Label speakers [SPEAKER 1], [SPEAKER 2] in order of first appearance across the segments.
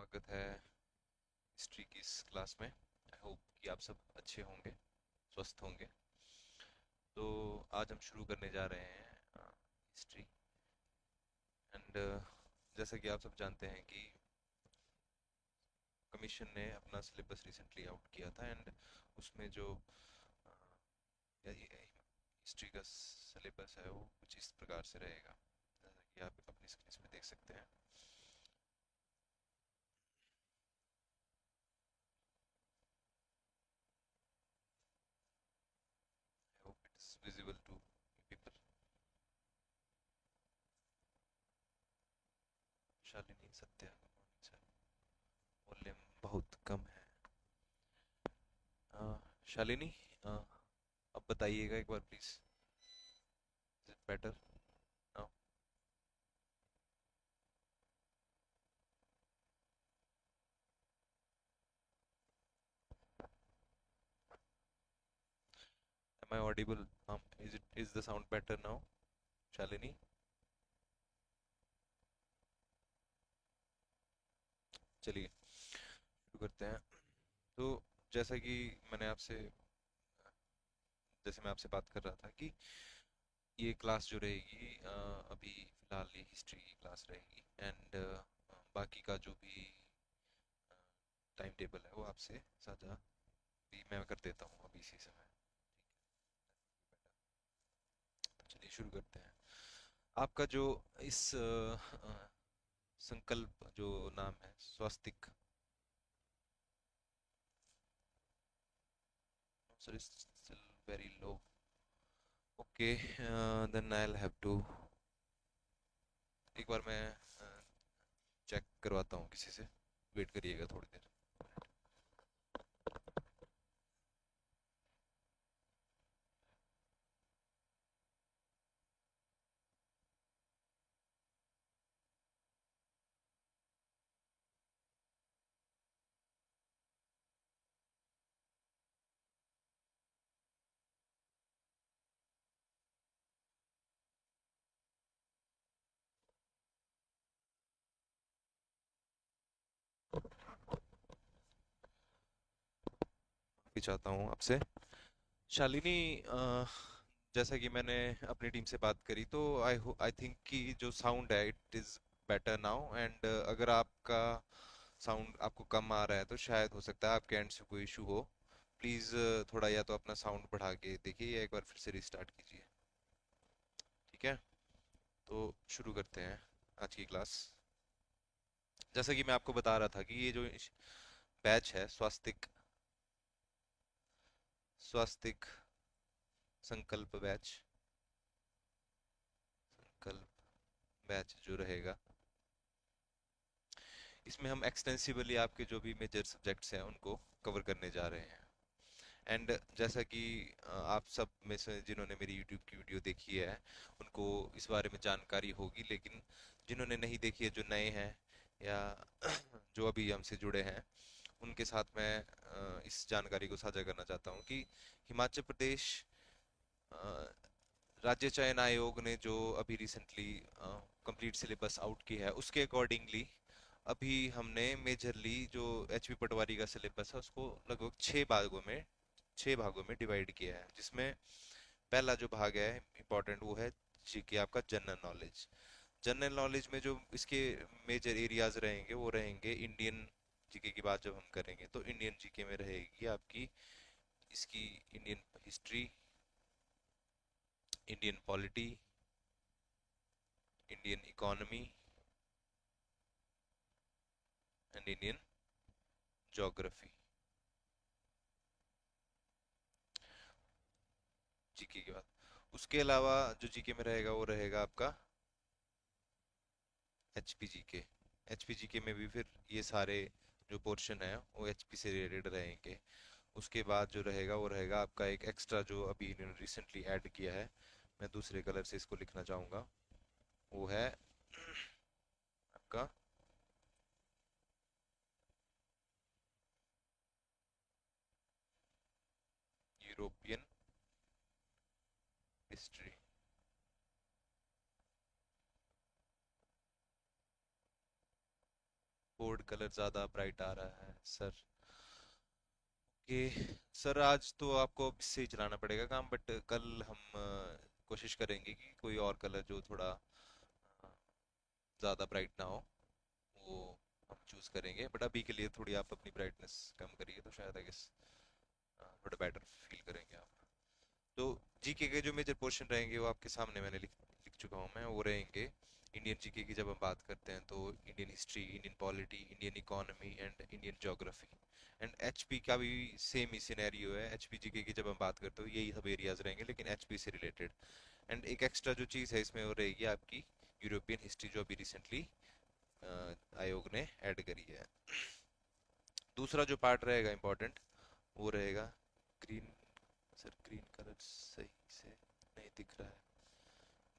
[SPEAKER 1] स्वागत है हिस्ट्री की इस क्लास में। आई होप कि आप सब अच्छे होंगे, स्वस्थ होंगे। तो आज हम शुरू करने जा रहे हैं हिस्ट्री। एंड जैसा कि आप सब जानते हैं कि कमीशन ने अपना सिलेबस रिसेंटली आउट किया था। एंड उसमें जो हिस्ट्री का सिलेबस है वो कुछ इस प्रकार से रहेगा, जैसा कि आप अपनी स्क्रीन पे देख सकते हैं। I hope it is visible to people. Shalini, Satya, volume बहुत कम है। शालिनी, अब बताइएगा एक बार please. Is it better now? Am I audible? Is the sound better now, Shalini? चलिए शुरू करते हैं। तो जैसा कि मैंने आपसे जैसे मैं आपसे बात कर रहा था कि ये क्लास जो रहेगी, अभी फिलहाल ये हिस्ट्री की क्लास रहेगी। एंड बाकी का जो भी टाइम टेबल है वो आपसे साझा भी मैं कर देता हूँ अभी इसी समय। तो चलिए शुरू करते हैं। आपका जो इस संकल्प जो नाम है Swastik, sir is still very low. Okay, then I have to एक बार मैं चेक करवाता हूँ किसी से। वेट करिएगा थोड़ी देर। भी चाहता हूँ आपसे। शालिनी, जैसा कि मैंने अपनी टीम से बात करी तो आई थिंक कि जो साउंड है it is better now. And अगर आपका साउंड आपको कम आ रहा है तो शायद हो सकता है आपके एंड से कोई इशू हो। प्लीज़ थोड़ा या तो अपना साउंड बढ़ा के देखिए या एक बार फिर से रिस्टार्ट कीजिए। ठीक है, तो शुरू करते हैं आज की क्लास। जैसा कि मैं आपको बता रहा था कि ये जो बैच है स्वास्तिक स्वास्तिक संकल्प बैच, संकल्प बैच जो रहेगा, इसमें हम एक्सटेंसिवली आपके जो भी मेजर सब्जेक्ट्स हैं उनको कवर करने जा रहे हैं। एंड जैसा कि आप सब में से जिन्होंने मेरी यूट्यूब की वीडियो देखी है उनको इस बारे में जानकारी होगी, लेकिन जिन्होंने नहीं देखी है, जो नए हैं या जो अभी हमसे जुड़े हैं, उनके साथ मैं इस जानकारी को साझा करना चाहता हूँ कि हिमाचल प्रदेश अ, राज्य चयन आयोग ने जो अभी रिसेंटली कंप्लीट सिलेबस आउट किया है उसके अकॉर्डिंगली अभी हमने मेजरली जो एच पी पटवारी का सिलेबस है उसको लगभग 6 भागों में डिवाइड किया है, जिसमें पहला जो भाग है इम्पोर्टेंट वो है जीके, आपका जनरल नॉलेज। जनरल नॉलेज में जो इसके मेजर एरियाज रहेंगे वो रहेंगे इंडियन जीके की बात जब हम करेंगे तो इंडियन जीके में रहेगी आपकी इसकी Indian history, Indian polity, Indian economy and Indian geography, GK के बाद। उसके अलावा जो जीके में रहेगा वो रहेगा आपका एचपी जीके। एचपी जीके में भी फिर ये सारे जो पोर्शन है वो एचपी से रिलेटेड रहेंगे। उसके बाद जो रहेगा वो रहेगा आपका एक एक्स्ट्रा जो अभी इन्होंने रिसेंटली ऐड किया है, मैं दूसरे कलर से इसको लिखना चाहूँगा, वो है आपका यूरोपियन हिस्ट्री। बोर्ड कलर ज़्यादा ब्राइट आ रहा है सर। कि सर आज तो आपको इससे ही चलाना पड़ेगा काम, बट कल हम कोशिश करेंगे कि कोई और कलर जो थोड़ा ज़्यादा ब्राइट ना हो वो हम चूज़ करेंगे। बट अभी के लिए थोड़ी आप अपनी ब्राइटनेस कम करिए तो शायद आई गेस थोड़ा बेटर फील करेंगे आप। तो जीके के जो मेजर पोर्शन रहेंगे वो आपके सामने मैंने लिख लिख चुका हूँ मैं, वो रहेंगे। इंडियन जीके की जब हम बात करते हैं तो Indian history, Indian polity, Indian economy and Indian geography. And HP का भी सेम ही सिनेरियो है। एचपी जीके की जब हम बात करते हो यही सब एरियाज रहेंगे लेकिन एचपी से रिलेटेड। एंड एक एक्स्ट्रा जो चीज़ है इसमें वो रहेगी आपकी यूरोपियन हिस्ट्री जो अभी रिसेंटली आयोग ने ऐड करी है। दूसरा जो पार्ट रहेगा इंपॉर्टेंट वो रहेगा ग्रीन। सर ग्रीन कलर सही से नहीं दिख रहा है,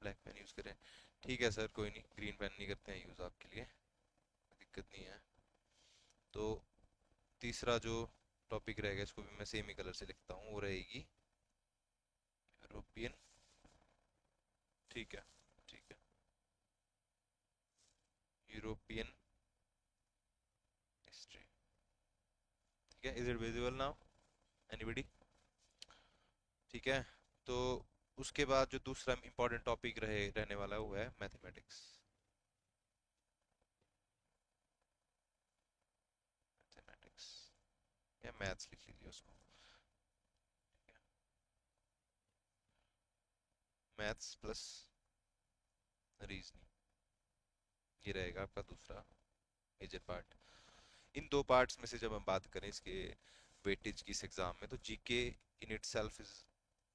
[SPEAKER 1] ब्लैक पेन यूज़ करें। ठीक है सर, कोई नहीं, ग्रीन पेन नहीं करते हैं यूज़ आपके लिए, दिक्कत नहीं है। तो तीसरा जो टॉपिक रहेगा इसको भी मैं सेम ही कलर से लिखता हूँ, वो रहेगी यूरोपियन। ठीक है, ठीक है, यूरोपियन हिस्ट्री। ठीक है, is it visible now anybody? ठीक है। तो उसके बाद जो दूसरा इंपॉर्टेंट टॉपिक रहने वाला है वो है मैथमेटिक्स। मैथमेटिक्स या मैथ्स लिख लीजिए उसको। मैथ्स प्लस रीजनिंग, ये रहेगा आपका दूसरा मेजर पार्ट। इन दो पार्ट्स में से जब हम बात करें इसके वेटेज की इस एग्जाम में, तो GK in itself is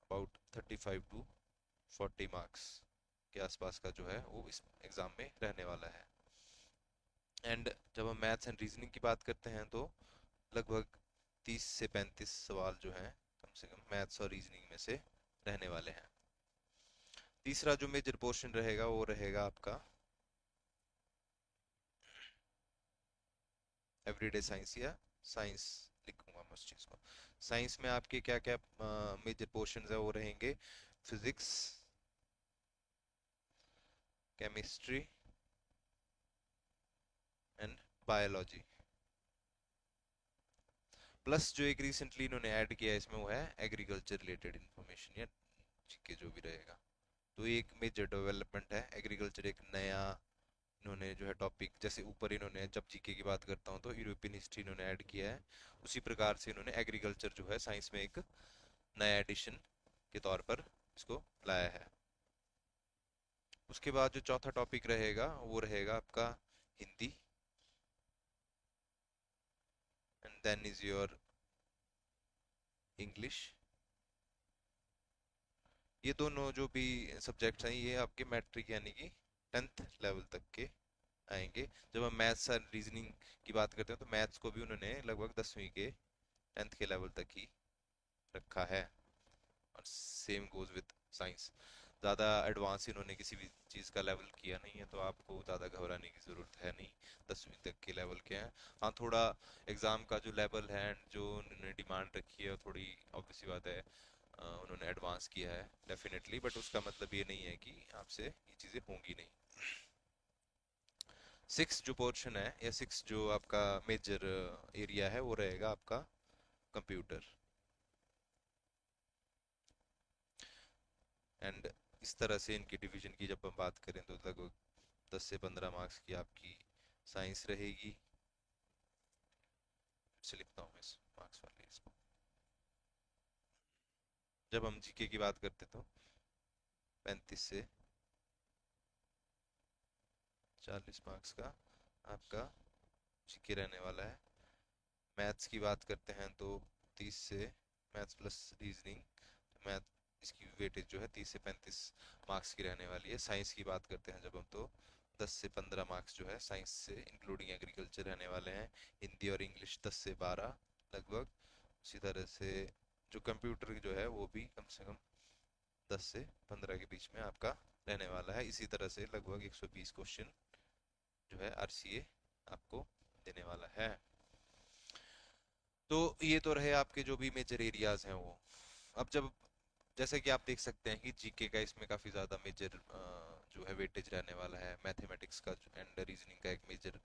[SPEAKER 1] about 35 to 40 marks के आसपास का जो है वो इस एग्जाम में रहने वाला है। एंड जब हम मैथ्स एंड रीजनिंग की बात करते हैं तो लगभग 30 से 35 सवाल जो हैं कम से कम मैथ्स और रीजनिंग में से रहने वाले हैं। तीसरा जो मेजर पोर्शन रहेगा वो रहेगा आपका एवरीडे साइंस या साइंस लिखूंगा मैं उस चीज को। साइंस में आपके क्या क्या मेजर पोर्शंस है वो रहेंगे, physics, chemistry and biology. Plus जो एक रिसेंटली इन्होंने ऐड किया है इसमें वो है एग्रीकल्चर रिलेटेड इंफॉर्मेशन या जीके जो भी रहेगा। तो ये एक मेजर डेवलपमेंट है, एग्रीकल्चर एक नया इन्होंने जो है टॉपिक, जैसे ऊपर इन्होंने जब जीके की बात करता हूँ तो यूरोपियन हिस्ट्री इन्होंने ऐड किया है, उसी प्रकार से इन्होंने एग्रीकल्चर जो है साइंस में एक नया एडिशन के तौर पर इसको लाया है। उसके बाद जो चौथा टॉपिक रहेगा वो रहेगा आपका Hindi, and then is your English. ये दोनों जो भी सब्जेक्ट्स हैं ये आपके मैट्रिक यानी कि 10th लेवल तक के आएंगे। जब हम मैथ्स और रीजनिंग की बात करते हैं तो मैथ्स को भी उन्होंने लगभग 10वीं के 10th के लेवल तक ही रखा है। और सेम गोज विद साइंस, ज़्यादा एडवांस इन्होंने किसी भी चीज़ का लेवल किया नहीं है तो आपको ज़्यादा घबराने की ज़रूरत है नहीं, 10वीं तक के लेवल के हैं। हाँ थोड़ा एग्ज़ाम का जो लेवल है and जो उन्होंने डिमांड रखी है थोड़ी ऑब्वियसली बात है, उन्होंने एडवांस किया है डेफिनेटली, बट उसका मतलब ये नहीं है कि आपसे ये चीज़ें होंगी नहीं। सिक्स जो पोर्शन है या सिक्स जो आपका मेजर एरिया है वो रहेगा आपका कंप्यूटर। एंड इस तरह से इनकी डिवीजन की जब हम बात करें तो लगभग 10 से 15 मार्क्स की आपकी साइंस रहेगी। से लिखता हूँ इस मार्क्स वाली इसको। जब हम जीके की बात करते तो 35 से 40 मार्क्स का आपका जीके रहने वाला है। मैथ्स की बात करते हैं तो 30 से, मैथ्स प्लस रीजनिंग, तो मैथ इसकी वेटेज जो है 30 से 35 मार्क्स की रहने वाली है। साइंस की बात करते हैं जब हम तो 10 से 15 मार्क्स जो है साइंस से इंक्लूडिंग एग्रीकल्चर रहने वाले हैं। हिंदी और इंग्लिश 10 से 12 लगभग। उसी तरह से जो कंप्यूटर जो है वो भी कम से कम 10 से 15 के बीच में आपका रहने वाला है। इसी तरह से लगभग 120 क्वेश्चन जो है आरसीए आपको देने वाला है। तो ये तो रहे आपके जो भी मेजर एरियाज हैं वो। अब जब जैसे कि आप देख सकते हैं कि जीके का इसमें काफ़ी ज़्यादा मेजर जो है वेटेज रहने वाला है, मैथमेटिक्स का एंड रीजनिंग का एक मेजर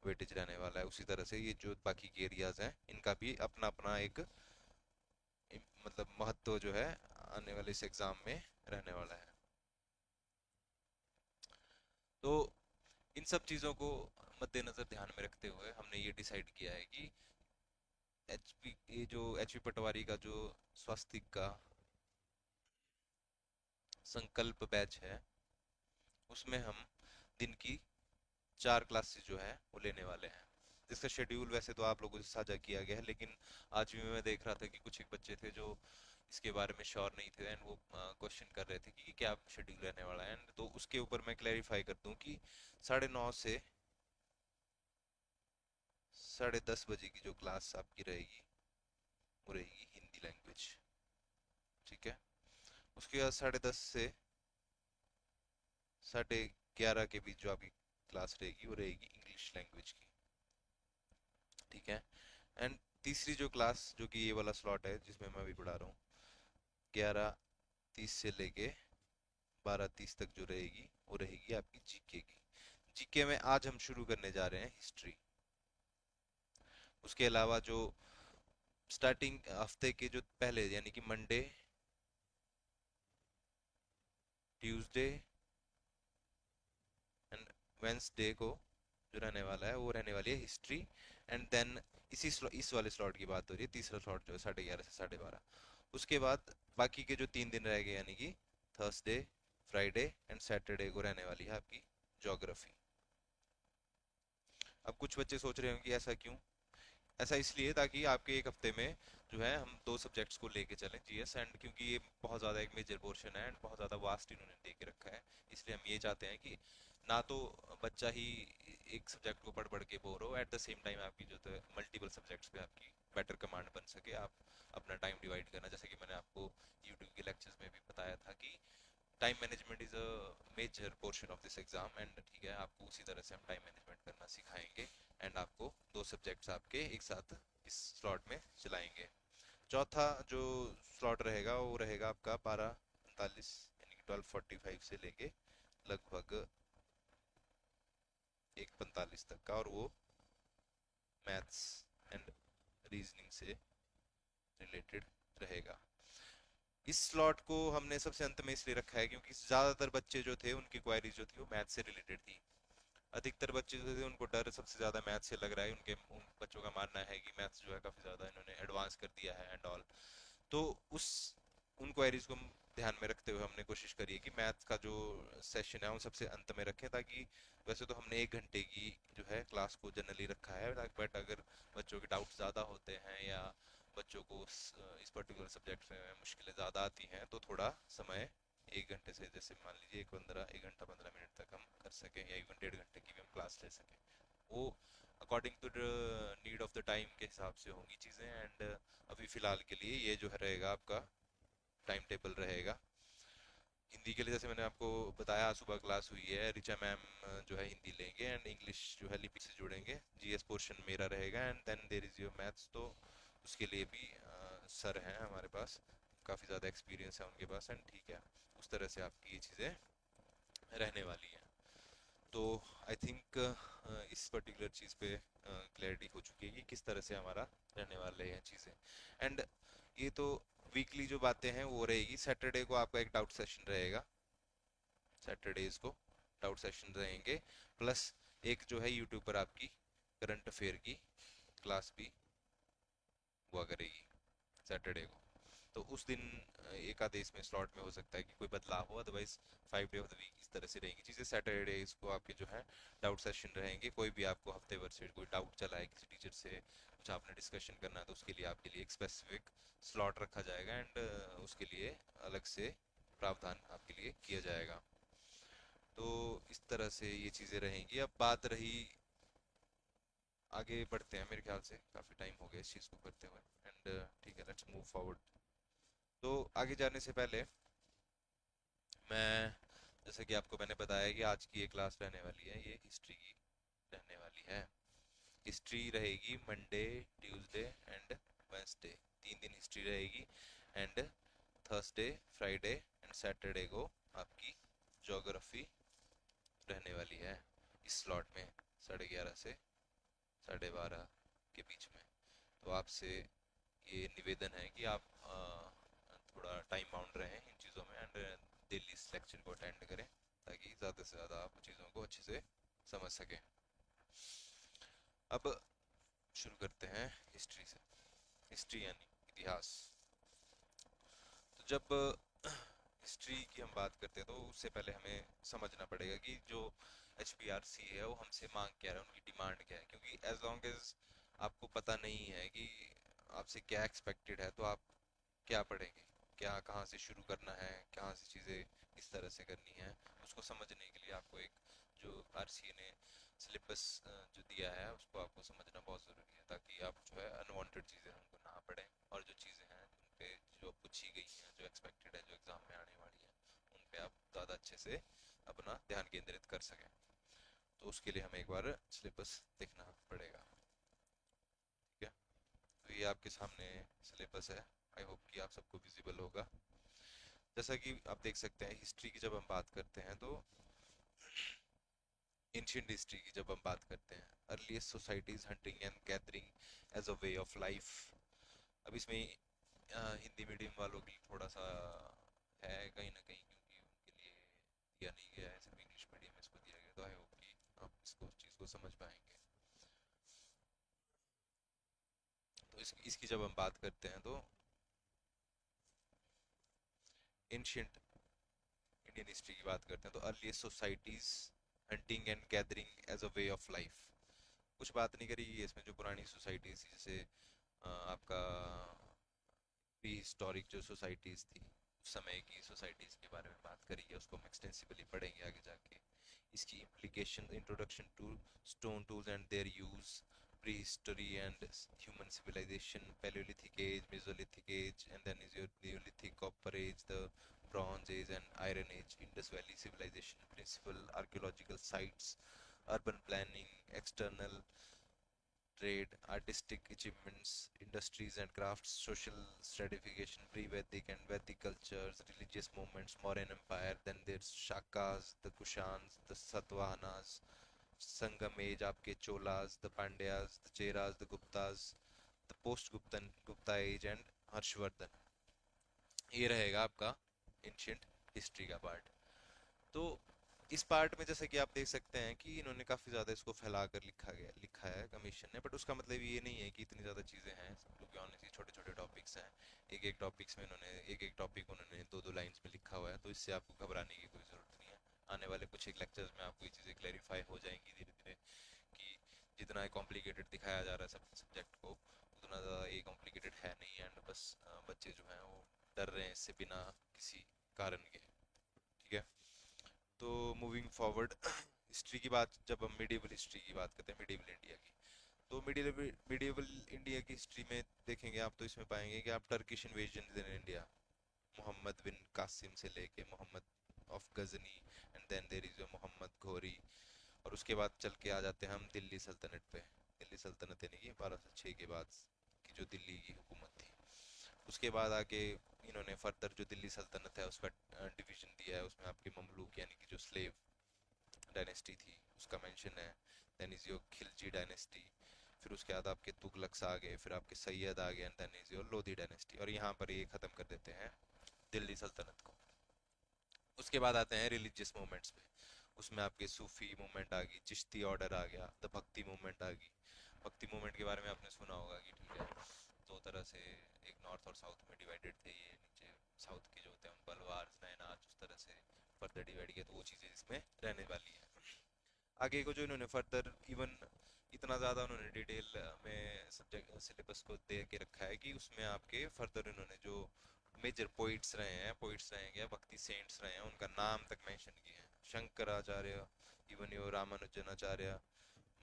[SPEAKER 1] वेटेज रहने वाला है। उसी तरह से ये जो बाकी के एरियाज हैं इनका भी अपना अपना एक मतलब महत्व जो है आने वाले इस एग्जाम में रहने वाला है। तो इन सब चीज़ों को मद्देनजर ध्यान में रखते हुए हमने ये डिसाइड किया है कि ये जो एचपी पटवारी का जो स्वास्थ्य का संकल्प बैच है उसमें हम दिन की 4 क्लासेस जो है वो लेने वाले हैं। जिसका शेड्यूल वैसे तो आप लोगों से साझा किया गया है, लेकिन आज भी मैं देख रहा था कि कुछ एक बच्चे थे जो इसके बारे में श्योर नहीं थे एंड वो क्वेश्चन कर रहे थे कि क्या शेड्यूल रहने वाला है। एंड तो उसके ऊपर मैं क्लैरिफाई कर दूं कि 9:30 से 10:30 बजे की जो क्लास आपकी रहेगी वो रहेगी हिंदी लैंग्वेज। ठीक है। उसके बाद 10:30 से 11:30 के बीच जो आपकी क्लास रहेगी वो रहेगी इंग्लिश लैंग्वेज की। ठीक है। एंड तीसरी जो क्लास जो कि ये वाला स्लॉट है जिसमें मैं अभी पढ़ा रहा हूँ, 11:30 से लेके 12:30 तक जो रहेगी वो रहेगी आपकी जीके की। जीके में आज हम शुरू करने जा रहे हैं हिस्ट्री। उसके अलावा जो स्टार्टिंग हफ्ते के जो पहले यानी कि मंडे, ट्यूसडे एंड वेंसडे को जो रहने वाला है वो रहने वाली है हिस्ट्री। एंड देन इस वाले स्लॉट की बात हो रही है, तीसरा स्लॉट जो है 11:30 से 12:30। उसके बाद बाकी के जो 3 दिन रह गए यानी कि थर्सडे, फ्राइडे एंड सैटरडे को रहने वाली है आपकी ज्योग्राफी। अब कुछ बच्चे सोच रहे होंगे कि ऐसा क्यों। ऐसा इसलिए ताकि आपके एक हफ्ते में जो है हम 2 सब्जेक्ट्स को लेके चलें, जीएस एंड, क्योंकि ये बहुत ज़्यादा एक मेजर पोर्शन है एंड बहुत ज़्यादा वास्ट इन्होंने दे के रखा है। इसलिए हम ये चाहते हैं कि ना तो बच्चा ही एक सब्जेक्ट को पढ़ पढ़ के बोर हो, एट द सेम टाइम आपकी जो तो मल्टीपल सब्जेक्ट्स पे आपकी बेटर कमांड बन सके। आप अपना टाइम डिवाइड करना, जैसे कि मैंने आपको यूट्यूब के लेक्चर्स में भी बताया था कि time management is a major portion of this exam. And ठीक है, आपको उसी तरह से हम टाइम मैनेजमेंट करना सिखाएंगे एंड आपको 2 सब्जेक्ट्स आपके एक साथ इस स्लॉट में चलाएंगे। चौथा जो स्लॉट रहेगा वो रहेगा आपका 12:45 यानी कि 12:45 से लेके लगभग 1:45 तक का, और वो मैथ्स एंड रीजनिंग से रिलेटेड रहेगा। इस स्लॉट को हमने सबसे अंत में इसलिए रखा है क्योंकि ज्यादातर बच्चे जो थे उनकी क्वायरीज जो थी वो मैथ से रिलेटेड थी। अधिकतर बच्चे जो थे उनको डर सबसे ज्यादा मैथ से लग रहा है। उन बच्चों का मानना है कि मैथ्स जो है काफी ज्यादा इन्होंने एडवांस कर दिया है एंड ऑल। तो उस उन क्वेरीज को हम ध्यान में रखते हुए हमने कोशिश करी है कि मैथ्स का जो सेशन है वो सबसे अंत में रखें, ताकि वैसे तो हमने 1 घंटे की जो है क्लास को जनरली रखा है, बट अगर बच्चों के डाउट ज़्यादा होते हैं या बच्चों को इस पर्टिकुलर सब्जेक्ट में मुश्किलें ज़्यादा आती हैं तो थोड़ा समय 1 घंटे से, जैसे मान लीजिए 1 घंटा 15 मिनट तक हम कर सकें, या इवन 1.5 घंटे की भी हम क्लास ले सकें। वो according to the need of the time के हिसाब से होंगी चीज़ें। एंड अभी फ़िलहाल के लिए ये जो है रहेगा आपका टाइम टेबल रहेगा। हिंदी के लिए जैसे मैंने आपको बताया सुबह क्लास हुई है, रिचा मैम जो है हिंदी लेंगे एंड इंग्लिश जो है लिपि से जुड़ेंगे। जीएस पोर्शन मेरा रहेगा and then there is your maths. तो उसके लिए भी सर हैं हमारे पास, काफ़ी ज़्यादा एक्सपीरियंस है उनके पास एंड ठीक है, उस तरह से आपकी ये चीज़ें रहने वाली हैं। तो आई थिंक इस पर्टिकुलर चीज़ पे क्लैरिटी हो चुकी है कि किस तरह से हमारा रहने वाले हैं चीज़ें। एंड ये तो वीकली जो बातें हैं वो रहेगी। सैटरडे को आपका एक डाउट सेशन रहेगा, सैटरडेज को डाउट सेशन रहेंगे, प्लस एक जो है यूट्यूब पर आपकी करंट अफेयर की क्लास भी हुआ करेगी सैटरडे को। तो उस दिन एक आधे इसमें स्लॉट में हो सकता है कि कोई बदलाव हो, otherwise 5 day of the week इस तरह से रहेंगी चीज़ें। सैटरडे इसको आपके जो है डाउट सेशन रहेंगे। कोई भी आपको हफ्ते भर से कोई डाउट चला है किसी टीचर से, कुछ आपने डिस्कशन करना है, तो उसके लिए आपके लिए एक स्पेसिफिक स्लॉट रखा जाएगा एंड उसके लिए अलग से प्रावधान आपके लिए किया जाएगा। तो इस तरह से ये चीज़ें रहेंगी। अब बात रही, आगे बढ़ते हैं, मेरे ख्याल से काफ़ी टाइम हो गया इस चीज़ को करते हुए एंड ठीक है, लेट्स मूव फॉरवर्ड। तो आगे जाने से पहले मैं, जैसे कि आपको मैंने बताया कि आज की ये क्लास रहने वाली है, ये हिस्ट्री की रहने वाली है। हिस्ट्री रहेगी मंडे, ट्यूसडे एंड वेंसडे, 3 दिन हिस्ट्री रहेगी। And Thursday, Friday and Saturday को आपकी ज्योग्राफी रहने वाली है इस स्लॉट में 11:30 से 12:30 के बीच में। तो आपसे ये निवेदन है कि आप थोड़ा टाइम बाउंड रहें इन चीज़ों में एंड डेली इस लेक्चर को अटेंड करें, ताकि ज़्यादा से ज़्यादा आप चीज़ों को अच्छे से समझ सकें। अब शुरू करते हैं हिस्ट्री से। हिस्ट्री यानी इतिहास। तो जब हिस्ट्री की हम बात करते हैं तो उससे पहले हमें समझना पड़ेगा कि जो HPRC है वो हमसे मांग क्या रहा है, उनकी डिमांड क्या है। क्योंकि एज लॉन्ग एज आपको पता नहीं है कि आपसे क्या एक्सपेक्टेड है, तो आप क्या पढ़ेंगे, क्या कहाँ से शुरू करना है, कहाँ से चीज़ें किस तरह से करनी है, उसको समझने के लिए आपको एक जो RCA ने सिलेबस जो दिया है उसको आपको समझना बहुत ज़रूरी है, ताकि आप जो है अनवांटेड चीज़ें उनको ना पढ़ें, और जो चीज़ें हैं उन पे जो पूछी गई हैं, जो एक्सपेक्टेड है, जो एग्ज़ाम में आने वाली है, उन पे आप ज़्यादा अच्छे से अपना ध्यान केंद्रित कर सकें। तो उसके लिए हमें एक बार सिलेबस देखना पड़ेगा। ठीक है, तो ये आपके सामने सिलेबस है। आई होप कि आप सबको विजिबल होगा। जैसा कि आप देख सकते हैं, हिस्ट्री की जब हम बात करते हैं तो एंशियंट हिस्ट्री की जब हम बात करते हैं, earliest societies hunting and gathering as a way of life. अब इसमें हिंदी मीडियम वालों के लिए थोड़ा सा है कहीं ना कहीं, क्योंकि उनके लिए दिया नहीं गया है, सिर्फ इंग्लिश मीडियम में इसको दिया गया। तो आई होप कि आप इसको चीज़ को समझ पाएंगे। तो इसकी जब हम बात करते हैं तो एंशियंट इंडियन हिस्ट्री की बात करते हैं तो earliest societies hunting and gathering as a way of life. कुछ बात नहीं करी है इसमें जो पुरानी सोसाइटीज थी, जैसे आपका प्री हिस्टोरिक जो सोसाइटीज थी, उस समय की सोसाइटीज के बारे में बात करी है, उसको हम एक्सटेंसिवली पढ़ेंगे आगे जाके। इसकी implication, introduction to stone tools and their use, pre history and human civilisation, palaeolithic age, mesolithic age, and then is your neolithic, copper age, the bronze age and iron age, Indus valley civilisation, principal archaeological sites, urban planning, external trade, artistic achievements, industries and crafts, social stratification, pre-Vedic and Vedic cultures, religious movements, Mauryan Empire, then there's Shakas, the Kushans, the Satavahanas, Sangam age, आपके Cholas, the Pandyas, the Cheras, the Guptas, the Gupta age and Harshvardhan. ये रहेगा आपका ancient history का part. तो इस part में जैसे कि आप देख सकते हैं कि इन्होंने काफी ज्यादा इसको फैला कर लिखा है कमीशन ने, बट उसका मतलब ये नहीं है कि इतनी ज्यादा चीजें हैं। टू बी ऑनेस्ट, छोटे छोटे टॉपिक्स हैं। एक एक टॉपिक्स में इन्होंने एक एक टॉपिक उन्होंने दो दो लाइंस में लिखा हुआ है, तो इससे आपको घबराने की कोई जरूरत नहीं है। आने वाले कुछ एक लेक्चर्स में आपको ये चीजें क्लैरिफाई हो जाएंगी धीरे धीरे, कि जितना कॉम्प्लिकेटेड दिखाया जा रहा है सब सब्जेक्ट को, उतना ज़्यादा ये कॉम्प्लिकेटेड है नहीं। एंड बस बच्चे जो हैं वो डर रहे हैं इससे बिना किसी कारण के। ठीक है, तो मूविंग फॉरवर्ड हिस्ट्री की बात, जब हम मिडिवल हिस्ट्री की बात करते हैं, मिडिवल इंडिया की, तो मिडिवल इंडिया की हिस्ट्री में देखेंगे आप, तो इसमें पाएंगे कि आप Turkish invasion in India, Mohammad bin Qasim से लेके Mohammad of Ghazni, and then there is Mohammad Ghori. और उसके बाद चल के आ जाते हैं हम दिल्ली सल्तनत पे। दिल्ली सल्तनत यानी कि 1206 के बाद की जो दिल्ली की हुकूमत थी। उसके बाद आके इन्होंने फर्दर जो दिल्ली सल्तनत है उसका डिवीजन दिया है। उसमें आपके ममलूक यानी कि जो स्लेव डायनेस्टी थी उसका मेंशन है। Then is your Khilji dynasty, फिर उसके बाद आपके तुगलक्स आ गए, फिर आपके सैयद आ गए, and then is your Lodhi dynasty. और यहाँ पर ये खत्म कर देते हैं दिल्ली सल्तनत को। उसके बाद आते हैं रिलीजियस मूवमेंट्स पे। उसमें आपके सूफी मूवमेंट आ गई, चिश्ती ऑर्डर आ गया, द भक्ति मूवमेंट आ गई। भक्ति मूवमेंट के बारे में आपने सुना होगा कि ठीक है, दो तरह से, एक नॉर्थ और साउथ में डिवाइडेड थे ये। नीचे साउथ के जो होते हैं उनको अलवार नए नाच उस तरह से फर्दर डिवाइड किया, तो वो चीज़ें इसमें रहने वाली है। आगे को जो इन्होंने फर्दर इवन इतना ज़्यादा उन्होंने डिटेल में सब्जेक्ट सिलेबस को दे के रखा है कि उसमें आपके फर्दर इन्होंने जो मेजर पोइट्स रहे हैं या भक्ति सेंट्स रहे हैं, उनका नाम तक मेंशन किए हैं। शंकराचार्य, इवन यो रामानुजनाचार्य,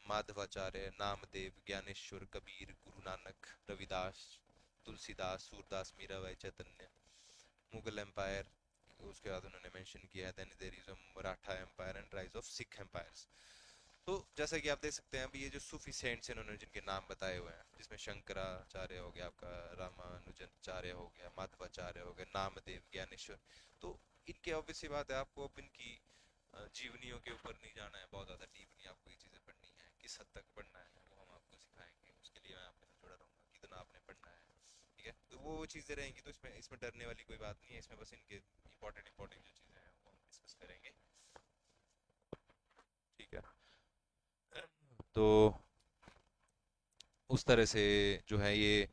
[SPEAKER 1] माधवाचार्य, नामदेव, ज्ञानेश्वर, कबीर, गुरु नानक, रविदास, तुलसीदास, सूरदास, मीराबाई, चैतन्य, मुगल एम्पायर। उसके बाद उन्होंने मेंशन किया है then there is Maratha empire and rise of Sikh empires. तो जैसा कि आप देख सकते हैं, अभी ये जो सूफी सेंट्स इन्होंने जिनके नाम बताए हुए हैं, जिसमें शंकराचार्य हो गया, आपका रामानुजनाचार्य हो गया, माधवाचार्य हो गया, नामदेव, ज्ञानेश्वर, तो इनके ऑब्वियस सी बात है आपको अब इनकी जीवनियों के ऊपर नहीं जाना है बहुत ज़्यादा डीप, नहीं आपको ये चीज़ें पढ़नी है। किस हद तक पढ़ना है वो हम आपको सिखाएंगे, उसके लिए मैं आपके साथ जुड़ा रहूंगा, कितना आपने पढ़ना है। ठीक है, तो वो चीज़ें रहेंगी, तो इसमें इसमें डरने वाली कोई बात नहीं है। इसमें बस इनके इंपॉर्टेंट इंपॉर्टेंट जो चीज़ें हैं वो हम डिस्कस करेंगे। ठीक है, तो उस तरह से जो है ये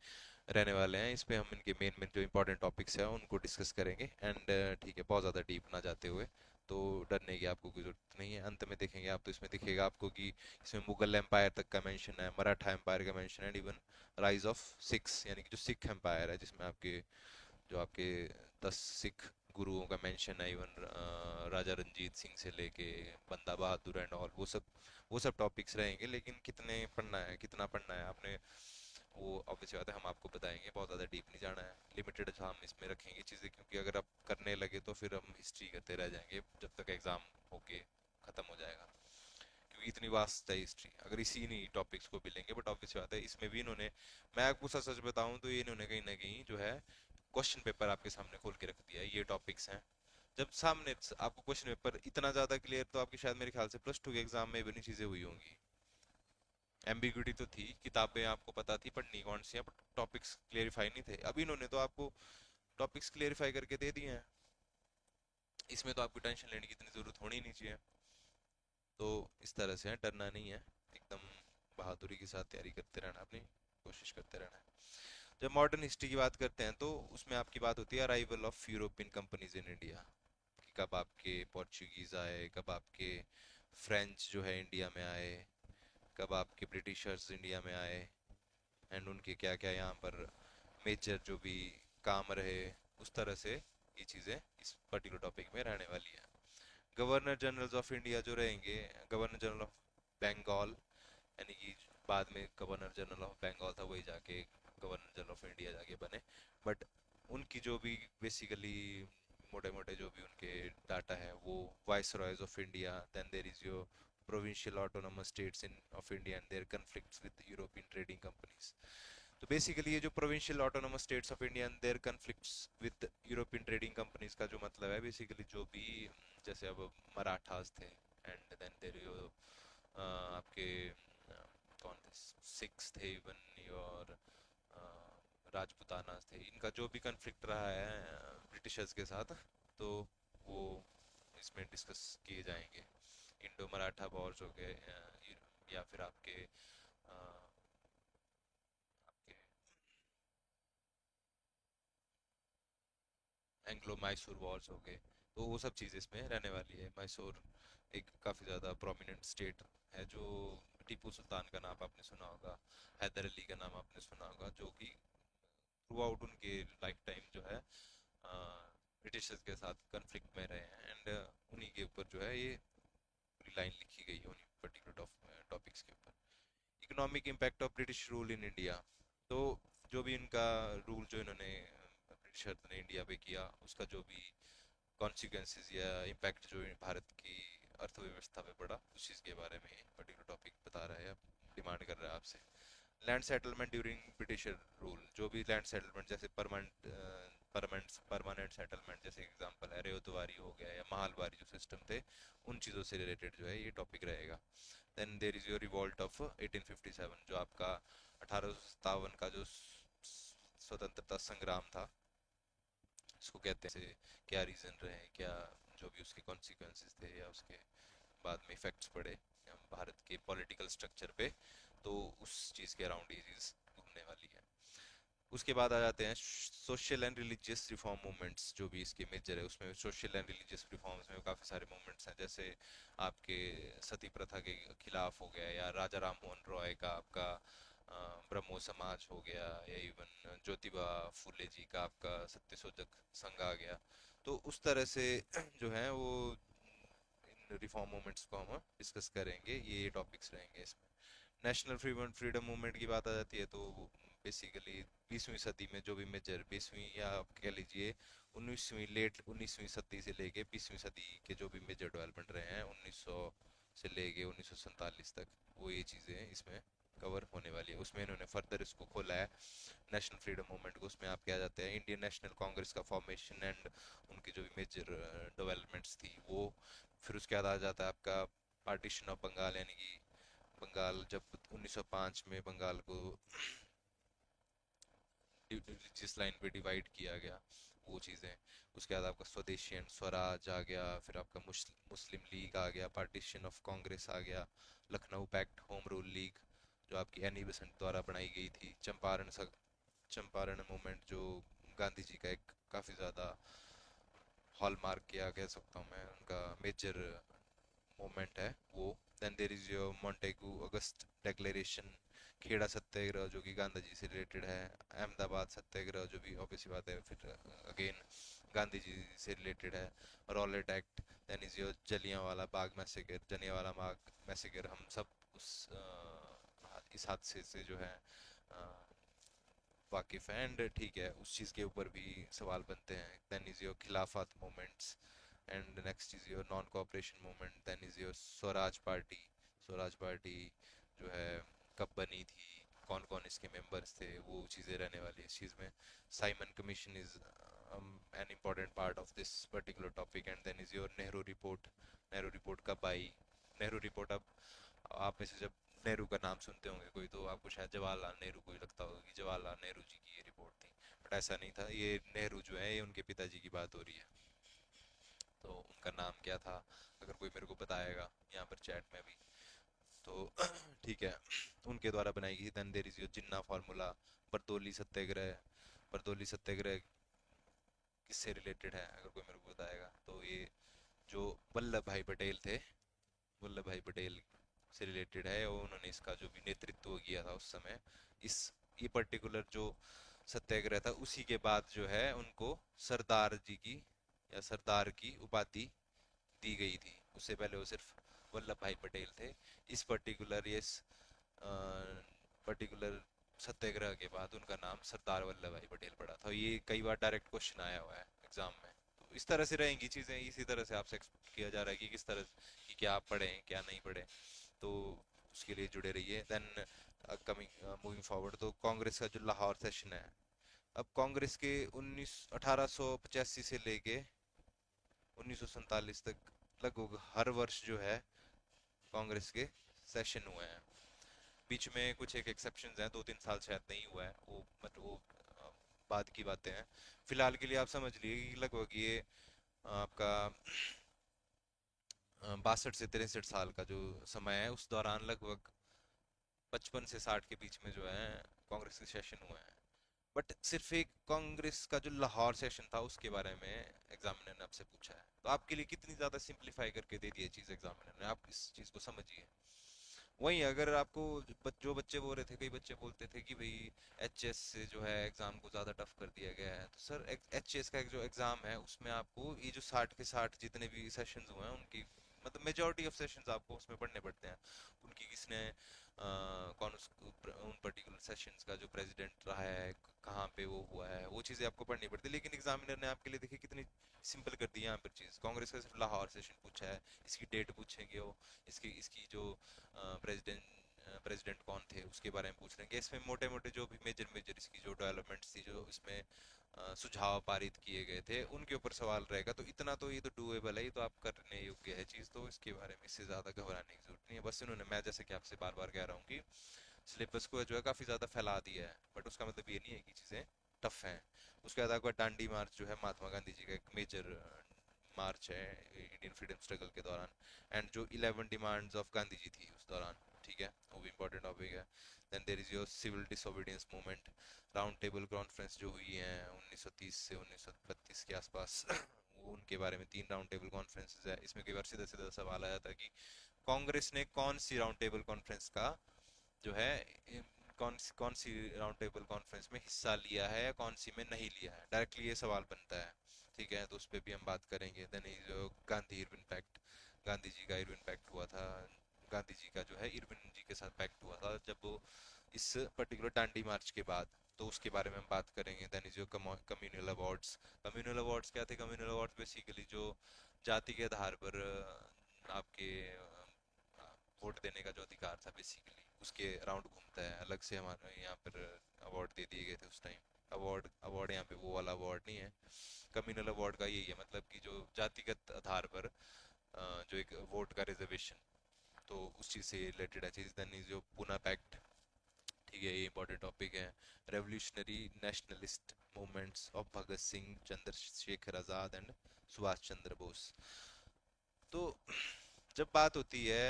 [SPEAKER 1] रहने वाले हैं। इस पे हम इनके मेन मेन जो इंपॉर्टेंट टॉपिक्स हैं उनको डिस्कस करेंगे। एंड ठीक है, बहुत ज़्यादा डीप ना जाते हुए, तो डरने की आपको कोई ज़रूरत नहीं है। अंत में देखेंगे आप तो इसमें दिखेगा आपको कि इसमें मुगल एम्पायर तक का मेंशन है, मराठा एम्पायर का मेंशन है, इवन राइज ऑफ सिक्स यानी कि जो सिख एम्पायर है, जिसमें आपके जो आपके 10 सिख गुरुओं का मेंशन है, इवन राजा रंजीत सिंह से लेके बंदा बहादुर एंड ऑल, वो सब टॉपिक्स रहेंगे। लेकिन कितने पढ़ना है, कितना पढ़ना है आपने, वो ऑब्वियसली बात है, हम आपको बताएंगे। बहुत ज़्यादा डीप नहीं जाना है, लिमिटेड हम इसमें रखेंगे चीज़ें, क्योंकि अगर आप करने लगे तो फिर हम हिस्ट्री करते रह जाएंगे जब तक एग्ज़ाम होके ख़त्म हो जाएगा, क्योंकि इतनी वास्ट है हिस्ट्री। अगर इसी नहीं टॉपिक्स को भी लेंगे, बट ऑब्वियसली बात है इसमें भी इन्होंने, मैं आपको सच सच बताऊं तो ये इन्होंने कहीं ना कहीं जो है क्वेश्चन पेपर आपके सामने खोल के रख दिया है। ये टॉपिक्स हैं, जब सामने आपको क्वेश्चन पेपर इतना ज़्यादा क्लियर, तो आपकी शायद मेरे ख्याल से प्लस टू के एग्जाम में भी नहीं चीज़ें हुई होंगी। एम्बिग्यूटी तो थी, किताबें आपको पता थी पढ़नी कौन सी है, बट टॉपिक्स क्लेरिफाई नहीं थे। अभी इन्होंने तो आपको टॉपिक्स क्लेरिफाई करके दे दिए हैं, इसमें तो आपको टेंशन लेने की इतनी ज़रूरत होनी ही नहीं चाहिए। तो इस तरह से है, डरना नहीं है, एकदम बहादुरी के साथ तैयारी करते रहना, अपनी कोशिश करते रहना है। जब मॉडर्न हिस्ट्री की बात करते हैं तो उसमें आपकी बात होती है arrival of European companies in India, कि कब आपके पोर्चुगीज आए, कब आपके फ्रेंच जो है इंडिया में आए, कब आपके ब्रिटिशर्स इंडिया में आए, एंड उनके क्या क्या यहाँ पर मेजर जो भी काम रहे। उस तरह से ये चीज़ें इस पर्टिकुलर टॉपिक में रहने वाली है। गवर्नर जनरल्स ऑफ इंडिया जो रहेंगे, गवर्नर जनरल ऑफ बंगाल, यानी कि बाद में गवर्नर जनरल ऑफ बंगाल था, वही जाके गवर्नर जनरल ऑफ इंडिया जाके बने। बट उनकी जो भी बेसिकली मोटे मोटे जो भी उनके डाटा है, वो viceroys of India, then there is your provincial autonomous states in of India and their conflicts with European trading companies. तो बेसिकली ये जो provincial autonomous states of India and their conflicts with European trading companies का जो मतलब है, basically जो भी जैसे अब मराठास थे, एंड देन देयर आपके कौन थे, सिक्स थे, इवन और राजपुतानास थे, इनका जो भी कन्फ्लिक्ट रहा है ब्रिटिशर्स के साथ, तो वो इसमें डिस्कस किए जाएंगे। इंडो मराठा वॉर्स हो गए, या फिर आपके एंग्लो मैसूर वॉर्स हो गए। तो वो सब चीज़ इसमें रहने वाली है। मैसूर एक काफ़ी ज़्यादा प्रोमिनेंट स्टेट है, जो टीपू सुल्तान का नाम आपने सुना होगा, हैदर अली का नाम आपने सुना होगा, जो कि थ्रू आउट उनके लाइफ टाइम जो है ब्रिटिशर्स के साथ कन्फ्लिक्ट में रहे हैं। एंड उन्हीं के ऊपर जो है ये पूरी लाइन लिखी गई है, उन्हीं पर्टिकुलर टॉपिक्स के ऊपर। Economic impact of British rule in India, तो जो भी इनका रूल जो इन्होंने ब्रिटिशर ने इंडिया पे किया, उसका जो भी कॉन्सिक्वेंसेस या इम्पैक्ट जो भारत की अर्थव्यवस्था पे पड़ा, उस चीज़ के बारे में पर्टिकुलर टॉपिक बता रहा है, डिमांड कर रहा है आपसे। Land settlement during britisher rule, जो भी लैंड सेटलमेंट जैसे परमानेंट सेटलमेंट, जैसे एग्जांपल है रेवतवारी हो गया या महालवारी जो सिस्टम थे, उन चीज़ों से रिलेटेड जो है ये टॉपिक रहेगा। Then there is your revolt of 1857, जो आपका 1857 का जो स्वतंत्रता संग्राम था, इसको कहते हैं, क्या रीज़न रहे, क्या जो भी उसके कॉन्सिक्वेंसेस थे या उसके बाद में इफेक्ट्स पड़े भारत के पॉलिटिकल स्ट्रक्चर पे, तो उस चीज़ के अराउंड ये चीज़ घूमने वाली है। उसके बाद आ जाते हैं social and religious reform movements, जो भी इसके मेजर है। उसमें सोशल एंड रिलीजियस रिफॉर्म्स में काफ़ी सारे मूवमेंट्स हैं, जैसे आपके सती प्रथा के खिलाफ हो गया, या राजा राम मोहन रॉय का आपका ब्रह्मो समाज हो गया, या इवन ज्योतिबा फूले जी का आपका सत्यशोधक संघ आ गया। तो उस तरह से जो है वो इन रिफॉर्म मूवमेंट्स को हम डिस्कस करेंगे, ये टॉपिक्स रहेंगे इसमें। नेशनल फ्रीडम फ्रीडम मूवमेंट की बात आ जाती है, तो बेसिकली 20वीं सदी में जो भी मेजर, 20वीं या आप कह लीजिए 19वीं, लेट 19वीं सदी से लेके 20वीं सदी के जो भी मेजर डेवलपमेंट रहे हैं 1900 से लेके 1947 तक, वो ये चीज़ें इसमें कवर होने वाली है। उसमें इन्होंने फर्दर इसको खोला है नेशनल फ्रीडम मूवमेंट को। उसमें आप क्या जाते हैं, इंडियन नेशनल कांग्रेस का फॉर्मेशन एंड उनकी जो भी मेजर डेवलपमेंट्स थी वो। फिर उसके बाद आ जाता है आपका पार्टीशन ऑफ बंगाल, यानी कि बंगाल जब 1905 में बंगाल को जिस लाइन पे डिवाइड किया गया, वो चीज़ें। उसके बाद आपका स्वदेशी एंड स्वराज आ गया, फिर आपका मुस्लिम लीग आ गया, पार्टीशन ऑफ कांग्रेस आ गया, Lucknow pact, home rule league जो आपकी एनी बेसेंट द्वारा बनाई गई थी, चंपारण मूवमेंट जो गांधी जी का एक काफ़ी ज़्यादा हॉलमार्क किया कह सकता हूँ मैं, उनका मेजर मूवमेंट है वो। Then there is your Montagu August declaration, Kheda Satyagraha जो कि गांधी जी से रिलेटेड है, अहमदाबाद सत्याग्रह जो भी ऑब्वियसली बात है फिर अगेन गांधी जी से रिलेटेड है, Rowlatt act. Then is your Jallianwala Bagh massacre, Jallianwala Bagh massacre हम सब उस इस हादसे से जो है वाकिफ है, एंड ठीक है उस चीज़ के ऊपर भी सवाल बनते हैं। Then is your Khilafat movements, and next is your non cooperation movement. Then is your Swaraj party, Swaraj party जो है कब बनी थी, कौन कौन इसके मेंबर्स थे, वो चीज़ें रहने वाली इस चीज़ में। Simon commission is an important part of this particular topic. And then is your Nehru report, Nehru report कब आई, नेहरू रिपोर्ट। अब आप में से जब नेहरू का नाम सुनते होंगे कोई, तो आपको शायद जवाहरलाल नेहरू को ही लगता होगा कि जवाहरलाल नेहरू जी की ये रिपोर्ट थी, बट ऐसा नहीं था। ये नेहरू जो है ये उनके पिताजी की बात हो रही है। तो उनका नाम क्या था, अगर कोई मेरे को बताएगा यहाँ पर चैट में भी तो ठीक है, उनके द्वारा बनाई गई। Then there is your Jinnah formula, Bardoli Satyagraha, Bardoli Satyagraha किससे रिलेटेड है अगर कोई मेरे को बताएगा, तो ये जो वल्लभ भाई पटेल थे, वल्लभ भाई पटेल से रिलेटेड है, और उन्होंने इसका जो भी नेतृत्व किया था उस समय, इस ये पर्टिकुलर जो सत्याग्रह था, उसी के बाद जो है उनको सरदार जी की या सरदार की उपाधि दी गई थी। उससे पहले वो सिर्फ वल्लभ भाई पटेल थे। इस पर्टिकुलर ये पर्टिकुलर सत्याग्रह के बाद उनका नाम सरदार वल्लभ भाई पटेल पड़ा था। ये कई बार डायरेक्ट क्वेश्चन आया हुआ है एग्जाम में। तो इस तरह से रहेंगी चीज़ें, इसी तरह से आपसे एक्सपेक्ट किया जा रहा है कि किस तरह कि क्या आप पढ़ें क्या नहीं पढ़ें, तो उसके लिए जुड़े रहिए। देन कमिंग मूविंग फॉरवर्ड, तो कांग्रेस का जो लाहौर सेशन है, अब कांग्रेस के 1885 से लेके 1947 तक लगभग हर वर्ष जो है कांग्रेस के सेशन हुए हैं। बीच में कुछ एक एक्सेप्शंस हैं, 2-3 साल शायद नहीं हुआ है वो, बट वो बाद की बातें हैं। फिलहाल के लिए आप समझ लिए कि लगभग ये आपका 62 से 63 साल का जो समय है, उस दौरान लगभग 55 से 60 के बीच में जो है कांग्रेस के सेशन हुए हैं। बट सिर्फ एक कांग्रेस का जो लाहौर सेशन था उसके बारे में एग्जामिनर ने आपसे पूछा है, तो आपके लिए कितनी ज्यादा सिंपलीफाई करके दे दी है चीज एग्जामिनर ने, आप इस चीज को समझिए। वहीं अगर आपको जो बच्चे बोल रहे थे, कई बच्चे बोलते थे कि भाई एचएस से जो है एग्जाम को ज्यादा टफ कर दिया गया है, तो सर एचएस का जो एग्जाम है उसमें आपको ये जो 60 के 60 जितने भी सेशंस हुए हैं उनकी मतलब मेजोरिटी ऑफ सेशंस आपको उसमें पढ़ने पड़ते हैं। उनकी किसने कौन उन पर्टिकुलर सेशंस का जो प्रेसिडेंट रहा है, कहाँ पे वो हुआ है, वो चीज़ें आपको पढ़नी पड़ती है। लेकिन एग्जामिनर ने आपके लिए देखिए कितनी सिंपल कर दी है यहाँ पर चीज़। कांग्रेस का सिर्फ लाहौर सेशन पूछा है, इसकी डेट पूछेंगे, वो इसकी इसकी जो प्रेसिडेंट कौन थे उसके बारे में पूछ रहे हैं। इसमें मोटे मोटे जो भी मेजर मेजर इसकी जो डेवलपमेंट्स थी, जो इसमें सुझाव पारित किए गए थे, उनके ऊपर सवाल रहेगा। तो इतना तो ये तो डूएबल है, ये तो आप करने योग्य है चीज़, तो इसके बारे में इससे ज़्यादा घबराने की जरूरत नहीं है। बस इन्होंने, मैं जैसे कि आपसे बार बार कह रहा हूँ कि सिलेबस को जो है काफ़ी ज़्यादा फैला दिया है, बट उसका मतलब ये नहीं है कि चीज़ें टफ हैं। उसके बाद आपका डांडी मार्च जो है महात्मा गांधी जी का एक मेजर मार्च है इंडियन फ्रीडम स्ट्रगल के दौरान, एंड जो 11 डिमांड्स ऑफ गांधी जी थी उस दौरान, ठीक है, वो भी इंपॉर्टेंट टॉपिक है। Then there is your civil disobedience movement, round table conference जो हुई है 1930 से 1932 के आसपास वो उनके बारे में 3 राउंड टेबल कॉन्फ्रेंसेस है। इसमें कई बार सीधा सीधा सवाल आया था कि कांग्रेस ने कौन सी राउंड टेबल कॉन्फ्रेंस का जो है कौन सी राउंड टेबल कॉन्फ्रेंस में हिस्सा लिया है या कौन सी में नहीं लिया है, डायरेक्टली ये सवाल बनता है। ठीक है, तो उस पर भी हम बात करेंगे। देन जो गांधी इरविन पैक्ट, गांधी जी का इरविन पैक्ट हुआ था, गांधी जी का जो है इरविन जी के साथ पैक्ट हुआ था जब वो इस पर्टिकुलर दांडी मार्च के बाद, तो उसके बारे में हम बात करेंगे। देन इज जो कम्युनल अवार्ड्स, कम्युनल अवार्ड्स क्या थे, कम्युनल अवार्ड्स बेसिकली जो जाति के आधार पर आपके वोट देने का जो अधिकार था बेसिकली उसके अराउंड घूमता है। अलग से हमारे यहाँ पर अवार्ड दे दिए गए थे उस टाइम। अवार्ड अवार्ड यहाँ पे वो वाला अवार्ड नहीं है। कम्युनल अवार्ड का यही है मतलब कि जो जातिगत आधार पर जो एक वोट का रिजर्वेशन तो उस चीज़ से रिलेटेड है चीज़। देन इज जो पूना पैक्ट, ठीक है, ये इंपॉर्टेंट टॉपिक है। Revolutionary nationalist movements of Bhagat Singh, Chandrashekhar Azad and Subhash Chandra Bose. तो जब बात होती है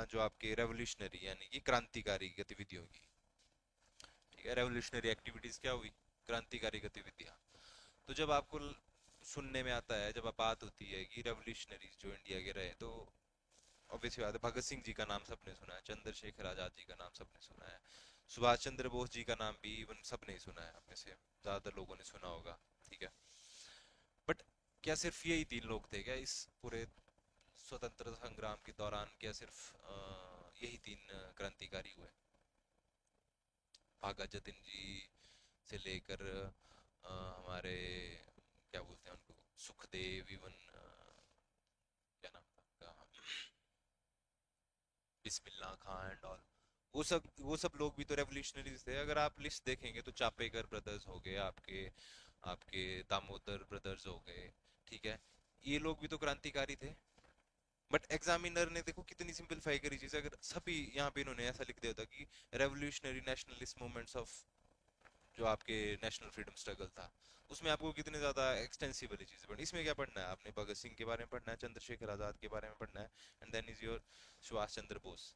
[SPEAKER 1] जो आपके रेवोल्यूशनरी यानी कि क्रांतिकारी गतिविधियों की, ठीक है, रेवोल्यूशनरी एक्टिविटीज क्या हुई, क्रांतिकारी गतिविधियां। तो जब आपको सुनने में आता है, जब बात होती है कि रेवोल्यूशनरीज जो इंडिया के रहे, तो ऑब्वियसली बात है भगत सिंह जी का नाम सबने सुना है, चंद्रशेखर आजाद जी का नाम सबने सुना है, सुभाष चंद्र बोस जी का नाम भी इवन सबने ही सुना है, आप में से ज्यादातर लोगों ने सुना होगा, ठीक है। बट क्या सिर्फ यही तीन लोग थे क्या इस पूरे स्वतंत्रता संग्राम के दौरान? क्या सिर्फ यही तीन क्रांतिकारी हुए? भागा जतीन जी से लेकर हमारे क्या बोलते हैं उनको, सुखदेव, इवन क्या नाम था उनका, बिस्मिल्लाह खां एंड ऑल, वो सब लोग भी तो रेवोल्यूशनरीज थे। अगर आप लिस्ट देखेंगे तो चापेकर ब्रदर्स हो गए आपके, आपके दामोदर ब्रदर्स हो गए, ठीक है, ये लोग भी तो क्रांतिकारी थे। बट एग्जामिनर ने देखो कितनी सिंपलीफाई करी चीज, अगर सभी यहाँ पे इन्होंने ऐसा लिख दिया होता कि रेवोल्यूशनरी नेशनलिस्ट मूवमेंट्स ऑफ जो आपके नेशनल फ्रीडम स्ट्रगल था, उसमें आपको कितने ज्यादा एक्सटेंसिव वाली चीजें पढ़नी। इसमें क्या पढ़ना है आपने, भगत सिंह के बारे में पढ़ना है, चंद्रशेखर आजाद के बारे में पढ़ना है, and then is your Subhash Chandra Bose.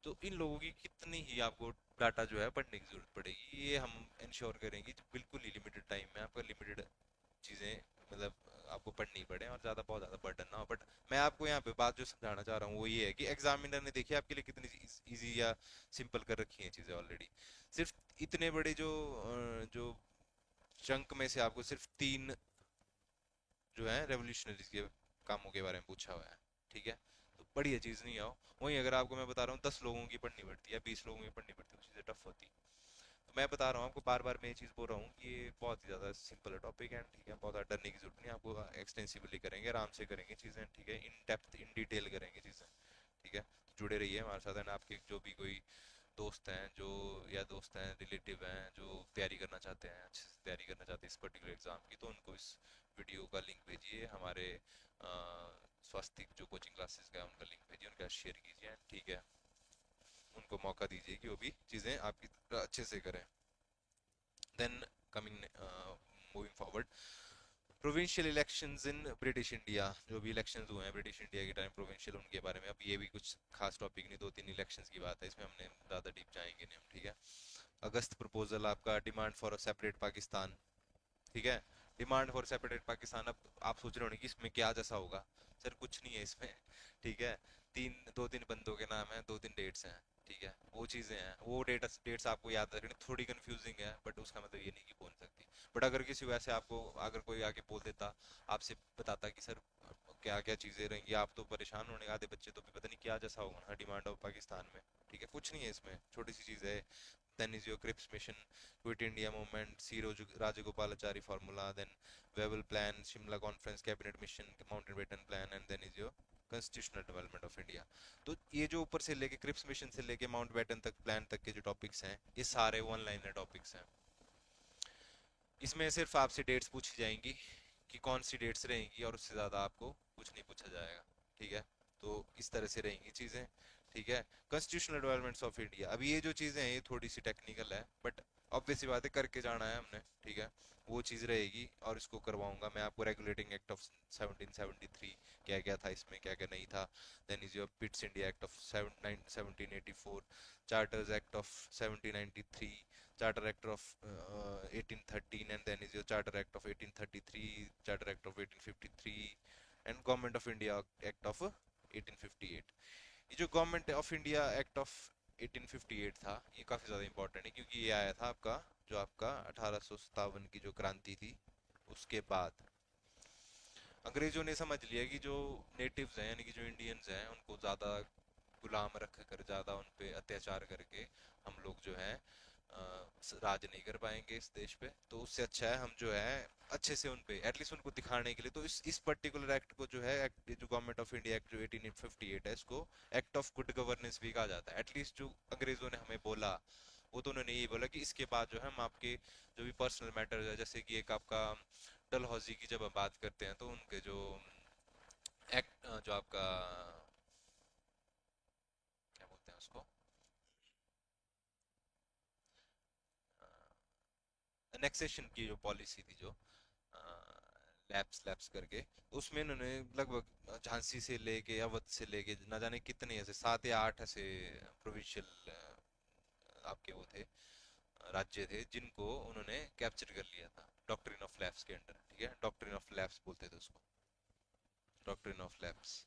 [SPEAKER 1] तो इन लोगों की कितनी ही आपको डाटा जो है पढ़ने की जरूरत पड़ेगी, ये हम इंश्योर करेंगे कि बिल्कुल ही लिमिटेड टाइम में आपका लिमिटेड चीजें, मतलब आपको पढ़नी पड़े और ज्यादा बहुत ज्यादा बर्डन ना हो। बट मैं आपको यहाँ पे बात जो समझाना चाह रहा हूँ वो ये है कि एग्जामिनर ने देखिए आपके लिए कितनी इजी या सिंपल कर रखी है चीजें ऑलरेडी। सिर्फ इतने बड़े जो चंक में से आपको सिर्फ तीन जो है रेवोल्यूशनरीज के कामों के बारे में पूछा हुआ है, ठीक है। तो बढ़िया चीज नहीं आओ। वहीं अगर आपको मैं बता रहा हूँ 10 लोगों की पढ़नी पड़ती है, 20 लोगों की पढ़नी पड़ती है, वो चीजें टफ होती। तो मैं बता रहा हूँ आपको, बार बार मैं ये चीज़ बोल रहा हूँ कि ये बहुत ही ज़्यादा सिंपल टॉपिक है, ठीक है, बहुत ज़्यादा डरने की जरूरत नहीं है आपको। एक्सटेंसिवली करेंगे, आराम से करेंगे चीज़ें, ठीक है, इन डेप्थ इन डिटेल करेंगे चीज़ें, ठीक है। जुड़े रहिए हमारे साथ। एंड आपके जो भी कोई दोस्त हैं रिलेटिव हैं जो तैयारी करना चाहते हैं, अच्छे से तैयारी करना चाहते हैं इस पर्टिकुलर एग्जाम की, तो उनको इस वीडियो का लिंक भेजिए, हमारे स्वास्तिक जो कोचिंग क्लासेस का है उनका लिंक भेजिए, उनके साथ शेयर कीजिए, ठीक है। उनको मौका दीजिए कि वो भी चीज़ें आपकी तरह अच्छे से करें। Then coming moving forward, provincial elections in British India, जो भी इलेक्शंस हुए हैं ब्रिटिश इंडिया के टाइम प्रोविंशियल, उनके बारे में। अब ये भी कुछ खास टॉपिक नहीं, दो तीन इलेक्शंस की बात है, इसमें हमने ज़्यादा डीप जाएंगे नहीं हम, ठीक है। अगस्त प्रपोजल आपका, demand for a separate Pakistan, ठीक है, डिमांड फॉर सेपरेट पाकिस्तान। अब आप सोच रहे होंगे कि इसमें क्या जैसा होगा, सर कुछ नहीं है इसमें, ठीक है। दो तीन बंदों के नाम है, दो तीन डेट्स हैं, ठीक है, वो चीज़ें हैं, वो डेट्स आपको याद रखनी, थोड़ी कंफ्यूजिंग है बट उसका मतलब ये नहीं कि बोल सकती। बट अगर किसी वैसे आपको, अगर कोई आके बोल देता, आपसे बताता कि सर क्या क्या चीज़ें रहेंगी, आप तो परेशान होने, आधे बच्चे तो भी पता नहीं क्या जैसा होगा ना डिमांड ऑफ पाकिस्तान में, ठीक है, कुछ नहीं है इसमें, छोटी सी चीज़ है। then is your Crips mission, Quit India movement, C. Rajagopalachari formula, then Wavell plan, Shimla conference, cabinet mission, Mountbatten plan, and then is your constitutional development of India। तो ये जो ऊपर से लेके क्रिप्स मिशन से लेके माउंटबेटन तक plan तक के जो टॉपिक्स हैं, ये सारे वन लाइनर टॉपिक्स हैं। इसमें सिर्फ आपसे डेट्स पूछी जाएंगी कि कौन सी डेट्स रहेंगी, और उससे ज़्यादा आपको कुछ नहीं पूछा जाएगा, ठीक है। तो इस तरह से रहेंगी चीज़ें, ठीक है। कॉन्स्टिट्यूशनल डेवलपमेंट्स ऑफ इंडिया, अब ये जो चीज़ें हैं ये थोड़ी सी टेक्निकल है, बट ऑब्वियस बात है करके जाना है हमने, ठीक है। वो चीज़ रहेगी और इसको करवाऊंगा मैं आपको। रेगुलेटिंग एक्ट ऑफ 1773 क्या क्या था इसमें, क्या क्या नहीं था। Then is your Pitt's India act of 1784, charters act of 1793, Charter Act of 1813, and then is your Charter Act of 1833, Charter Act of 1853, and Government of India Act of 1858। ये जो government of India act of 1858 था, ये काफ़ी ज़्यादा important है क्योंकि ये आया था आपका, जो आपका 1857 की जो क्रांति थी उसके बाद। अंग्रेजों ने समझ लिया कि जो नेटिव्स हैं यानी कि जो इंडियंस हैं उनको ज़्यादा गुलाम रख कर, ज़्यादा उन पे अत्याचार करके हम लोग जो है राज नहीं कर पाएंगे इस देश पे। तो उससे अच्छा है हम जो है अच्छे से उन पे एटलीस्ट उनको दिखाने के लिए, तो इस पर्टिकुलर एक्ट को जो है एक्ट, जो गवर्नमेंट ऑफ इंडिया एक्ट जो 1858 है, इसको एक्ट ऑफ गुड गवर्नेंस भी कहा जाता है। एटलीस्ट जो अंग्रेजों ने हमें बोला, वो तो उन्होंने यही बोला कि इसके बाद जो है हम आपके जो भी पर्सनल मैटर्स है, जैसे कि एक आपका डलहौजी की जब हम बात करते हैं तो उनके जो एक्ट जो आपका नेक्सेशन की जो पॉलिसी थी, जो लैप्स लैप्स करके, उसमें इन्होंने लगभग झांसी से लेके अवध से लेके ना जाने कितने ऐसे 7 या 8 ऐसे प्रोविंशियल आपके वो थे, राज्य थे, जिनको उन्होंने कैप्चर कर लिया था डॉक्ट्रिन ऑफ लैप्स के अंडर। ठीक है, डॉक्ट्रिन ऑफ लैप्स बोलते थे उसको, डॉक्ट्रिन ऑफ लैप्स।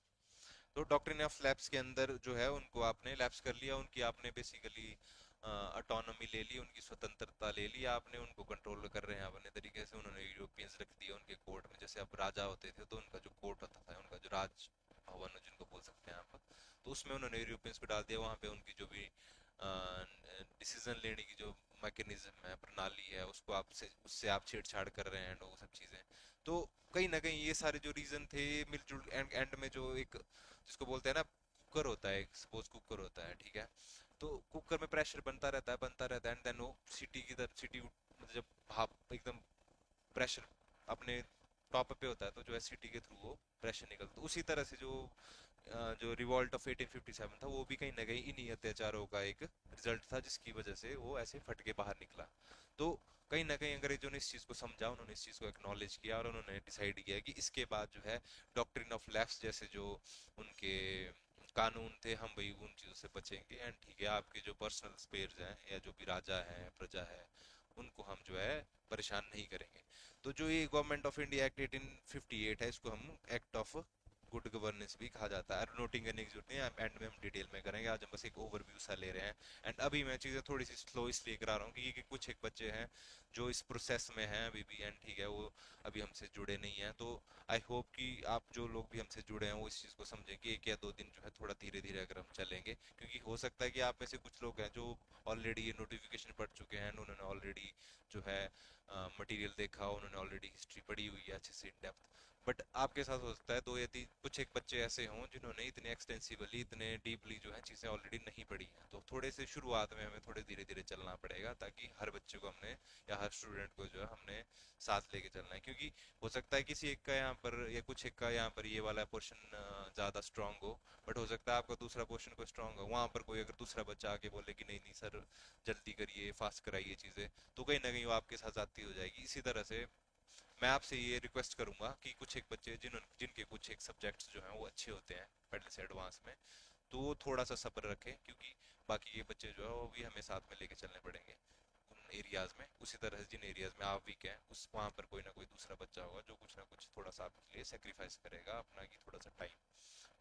[SPEAKER 1] तो डॉक्ट्रिन ऑफ लैप्स के अंदर जो है उनको आपने लैप्स कर लिया, उनकी आपने बेसिकली ऑटोनॉमी ले ली, उनकी स्वतंत्रता ले ली आपने, उनको कंट्रोल कर रहे हैं अपने तरीके से। उन्होंने यूरोपियंस रख दिया उनके कोर्ट में, जैसे अब राजा होते थे तो उनका जो कोर्ट होता था, उनका जो राज भवन जिनको बोल सकते हैं आप, तो उसमें उन्होंने यूरोपियंस को डाल दिया। वहाँ पे उनकी जो भी डिसीजन लेने की जो मैकेनिज्म है, प्रणाली है, उसको आपसे उससे आप छेड़छाड़ कर रहे हैं, वो सब चीजें। तो कहीं ना कहीं ये सारे जो रीजन थे, मिलजुल एंड एंड में जो एक जिसको बोलते हैं ना कुकर होता है, सपोज कुकर होता है, ठीक है, तो कुकर में प्रेशर बनता रहता है, एंड देन वो सिटी की तरफ सिटी मतलब जब भाप एकदम प्रेशर अपने टॉप पे होता है, तो जो है सिटी के थ्रू वो प्रेशर निकलता, तो उसी तरह से जो रिवॉल्ट ऑफ 1857 था, वो भी कहीं ना कहीं इन्हीं अत्याचारों का एक रिजल्ट था, जिसकी वजह से वो ऐसे फट के बाहर निकला। तो कहीं ना कहीं अंग्रेजों ने इस चीज को समझा, उन्होंने इस चीज को एक्नॉलेज किया, और उन्होंने डिसाइड किया कि इसके बाद जो है डॉक्ट्रिन ऑफ लैप्स जैसे जो उनके कानून थे, हम भाई उन चीजों से बचेंगे, एंड ठीक है आपके जो पर्सनल स्पेयर्स हैं या जो भी राजा है प्रजा है, उनको हम जो है परेशान नहीं करेंगे। तो जो ये गवर्नमेंट ऑफ इंडिया एक्ट 1858 है, इसको हम एक्ट ऑफ गुड गवर्नेंस भी कहा जाता है। नोटिंग करने की जरूरत नहीं है, एंड में हम डिटेल में करेंगे, आज हम बस एक ओवरव्यू सा ले रहे हैं। एंड अभी मैं चीज़ें थोड़ी सी स्लो इसलिए करा रहा हूँ कि कुछ एक बच्चे हैं जो इस प्रोसेस में हैं अभी भी, एंड ठीक है वो अभी हमसे जुड़े नहीं हैं। तो आई होप कि आप जो लोग भी हमसे जुड़े हैं वो इस चीज़ को समझें कि 1 या 2 दिन जो है थोड़ा धीरे धीरे अगर हम चलेंगे, क्योंकि हो सकता है कि आप में से कुछ लोग हैं जो ऑलरेडी ये नोटिफिकेशन पढ़ चुके हैं, उन्होंने ऑलरेडी जो है मटेरियल देखा, उन्होंने ऑलरेडी हिस्ट्री पढ़ी हुई है अच्छे से इन डेप्थ। बट आपके साथ हो सकता है 2 या 3 कुछ एक बच्चे ऐसे हों जिन्होंने इतने एक्सटेंसिवली, इतने डीपली जो है चीज़ें ऑलरेडी नहीं पढ़ी हैं, तो थोड़े से शुरुआत में हमें थोड़े धीरे धीरे चलना पड़ेगा, ताकि हर बच्चे को हमने या हर स्टूडेंट को जो है हमने साथ लेके चलना है। क्योंकि हो सकता है किसी एक का यहाँ पर या कुछ एक का यहाँ पर ये वाला पोर्शन ज़्यादा स्ट्रांग हो, बट हो सकता है आपका दूसरा पोर्शन को स्ट्रांग हो, वहाँ पर कोई अगर दूसरा बच्चा आके बोले कि नहीं नहीं सर जल्दी करिए, फास्ट कराइए चीज़ें, तो कहीं ना कहीं वो आपके साथ जाती हो जाएगी। इसी तरह से मैं आपसे ये रिक्वेस्ट करूंगा कि कुछ एक बच्चे जिनके कुछ एक सब्जेक्ट्स जो हैं वो अच्छे होते हैं पहले से एडवांस में, तो वो थोड़ा सा सब्र रखें, क्योंकि बाकी ये बच्चे जो है वो भी हमें साथ में लेके चलने पड़ेंगे उन एरियाज में। उसी तरह से जिन एरियाज में आप वीक हैं, उस वहाँ पर कोई ना कोई दूसरा बच्चा होगा जो कुछ ना कुछ थोड़ा सा आपके लिए सेक्रीफाइस करेगा अपना, की थोड़ा सा टाइम।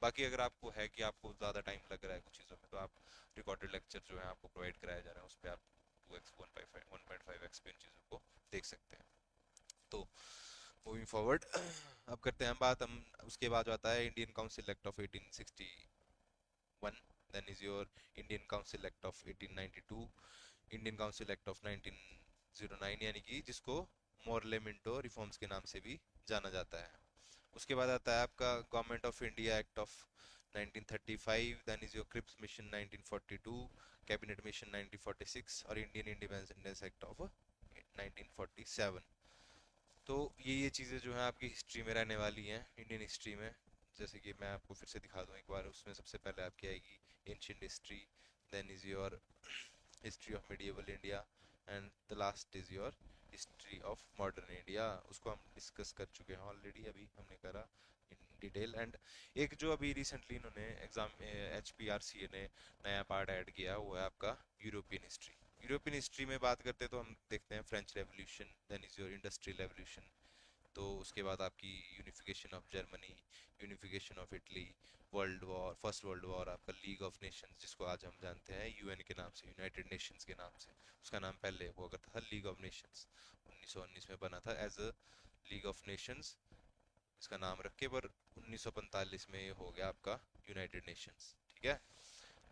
[SPEAKER 1] बाकी अगर आपको है कि आपको ज़्यादा टाइम लग रहा है कुछ चीज़ों में, तो आप रिकॉर्डेड लेक्चर जो है आपको प्रोवाइड कराया जा रहा है, उस पर आप 2x 1.5x पे इन चीज़ों को देख सकते हैं। तो मूविंग फॉरवर्ड अब करते हैं हम बात, हम उसके बाद आता है Indian council act of 1861, then is your Indian council act of 1892, Indian council act of 1909, यानी कि जिसको मॉरले मिंटो रिफॉर्म्स के नाम से भी जाना जाता है। उसके बाद आता है आपका government of India act of 1935, then is your Cripps mission 1942, cabinet mission 1946, और इंडियन इंडिपेंडेंस एक्ट ऑफ 1947। तो ये चीज़ें जो हैं आपकी हिस्ट्री में रहने वाली हैं, इंडियन हिस्ट्री में। जैसे कि मैं आपको फिर से दिखा दूं एक बार, उसमें सबसे पहले आपकी आएगी ancient history, then is your history of medieval India, and the last is your history of modern India. उसको हम डिस्कस कर चुके हैं ऑलरेडी, अभी हमने करा इन डिटेल। एंड एक जो अभी रिसेंटली इन्होंने एग्जाम HPRCA ने नया पार्ट ऐड किया, वो है आपका यूरोपियन हिस्ट्री। यूरोपियन हिस्ट्री में बात करते हैं तो हम देखते हैं French revolution, then is your industrial revolution, तो उसके बाद आपकी unification of Germany, unification of Italy, world war, first world war, आपका लीग ऑफ नेशंस जिसको आज हम जानते हैं UN के नाम से, यूनाइटेड नेशंस के नाम से। उसका नाम पहले हुआ करता था लीग ऑफ नेशंस, 1919 में बना था as a league of nations इसका नाम रख के, पर 1945 में ये हो गया आपका यूनाइटेड नेशंस। ठीक है,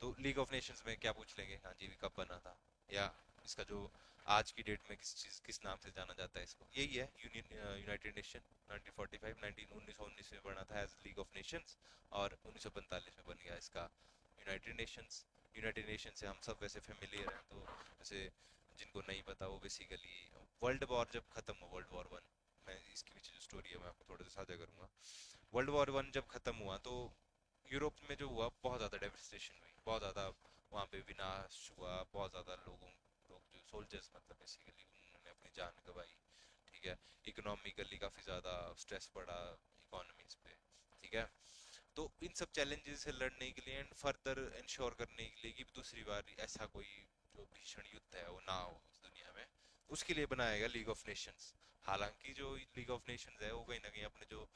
[SPEAKER 1] तो लीग ऑफ नेशंस में क्या पूछ लेंगे, हाँ जी कब बना था, या इसका जो आज की डेट में किस नाम से जाना जाता है इसको, यही है यूनाइटेड नेशन। 1945 1919 में बना था एज लीग ऑफ नेशंस, और 1945 में बन गया इसका यूनाइटेड नेशंस। यूनाइटेड नेशन से हम सब वैसे फेमिलियर हैं, तो जैसे जिनको नहीं पता वो बेसिकली वर्ल्ड वॉर जब खत्म हो, वर्ल्ड वॉर 1, मैं इसके पीछे जो स्टोरी है मैं आपको थोड़ा सा साझा करूंगा। वर्ल्ड वॉर 1 जब खत्म हुआ तो यूरोप में जो हुआ बहुत ज़्यादा डेवस्टेशन हुई, बहुत ज़्यादा वहाँ पे विनाश हुआ, बहुत ज़्यादा लोग जो सोल्जर्स मतलब बेसिकली उन्होंने अपनी जान गंवाई, ठीक है। इकोनॉमिकली काफ़ी ज़्यादा स्ट्रेस पड़ा इकोनॉमीज पे, ठीक है। तो इन सब चैलेंजेस से लड़ने के लिए एंड फर्दर इंश्योर करने के लिए कि दूसरी बार ऐसा कोई जो भीषण युद्ध है वो ना हो इस दुनिया में, उसके लिए बनाया गया लीग ऑफ नेशंस। हालांकि जो लीग ऑफ नेशंस है वो कहीं ना कहीं अपने जो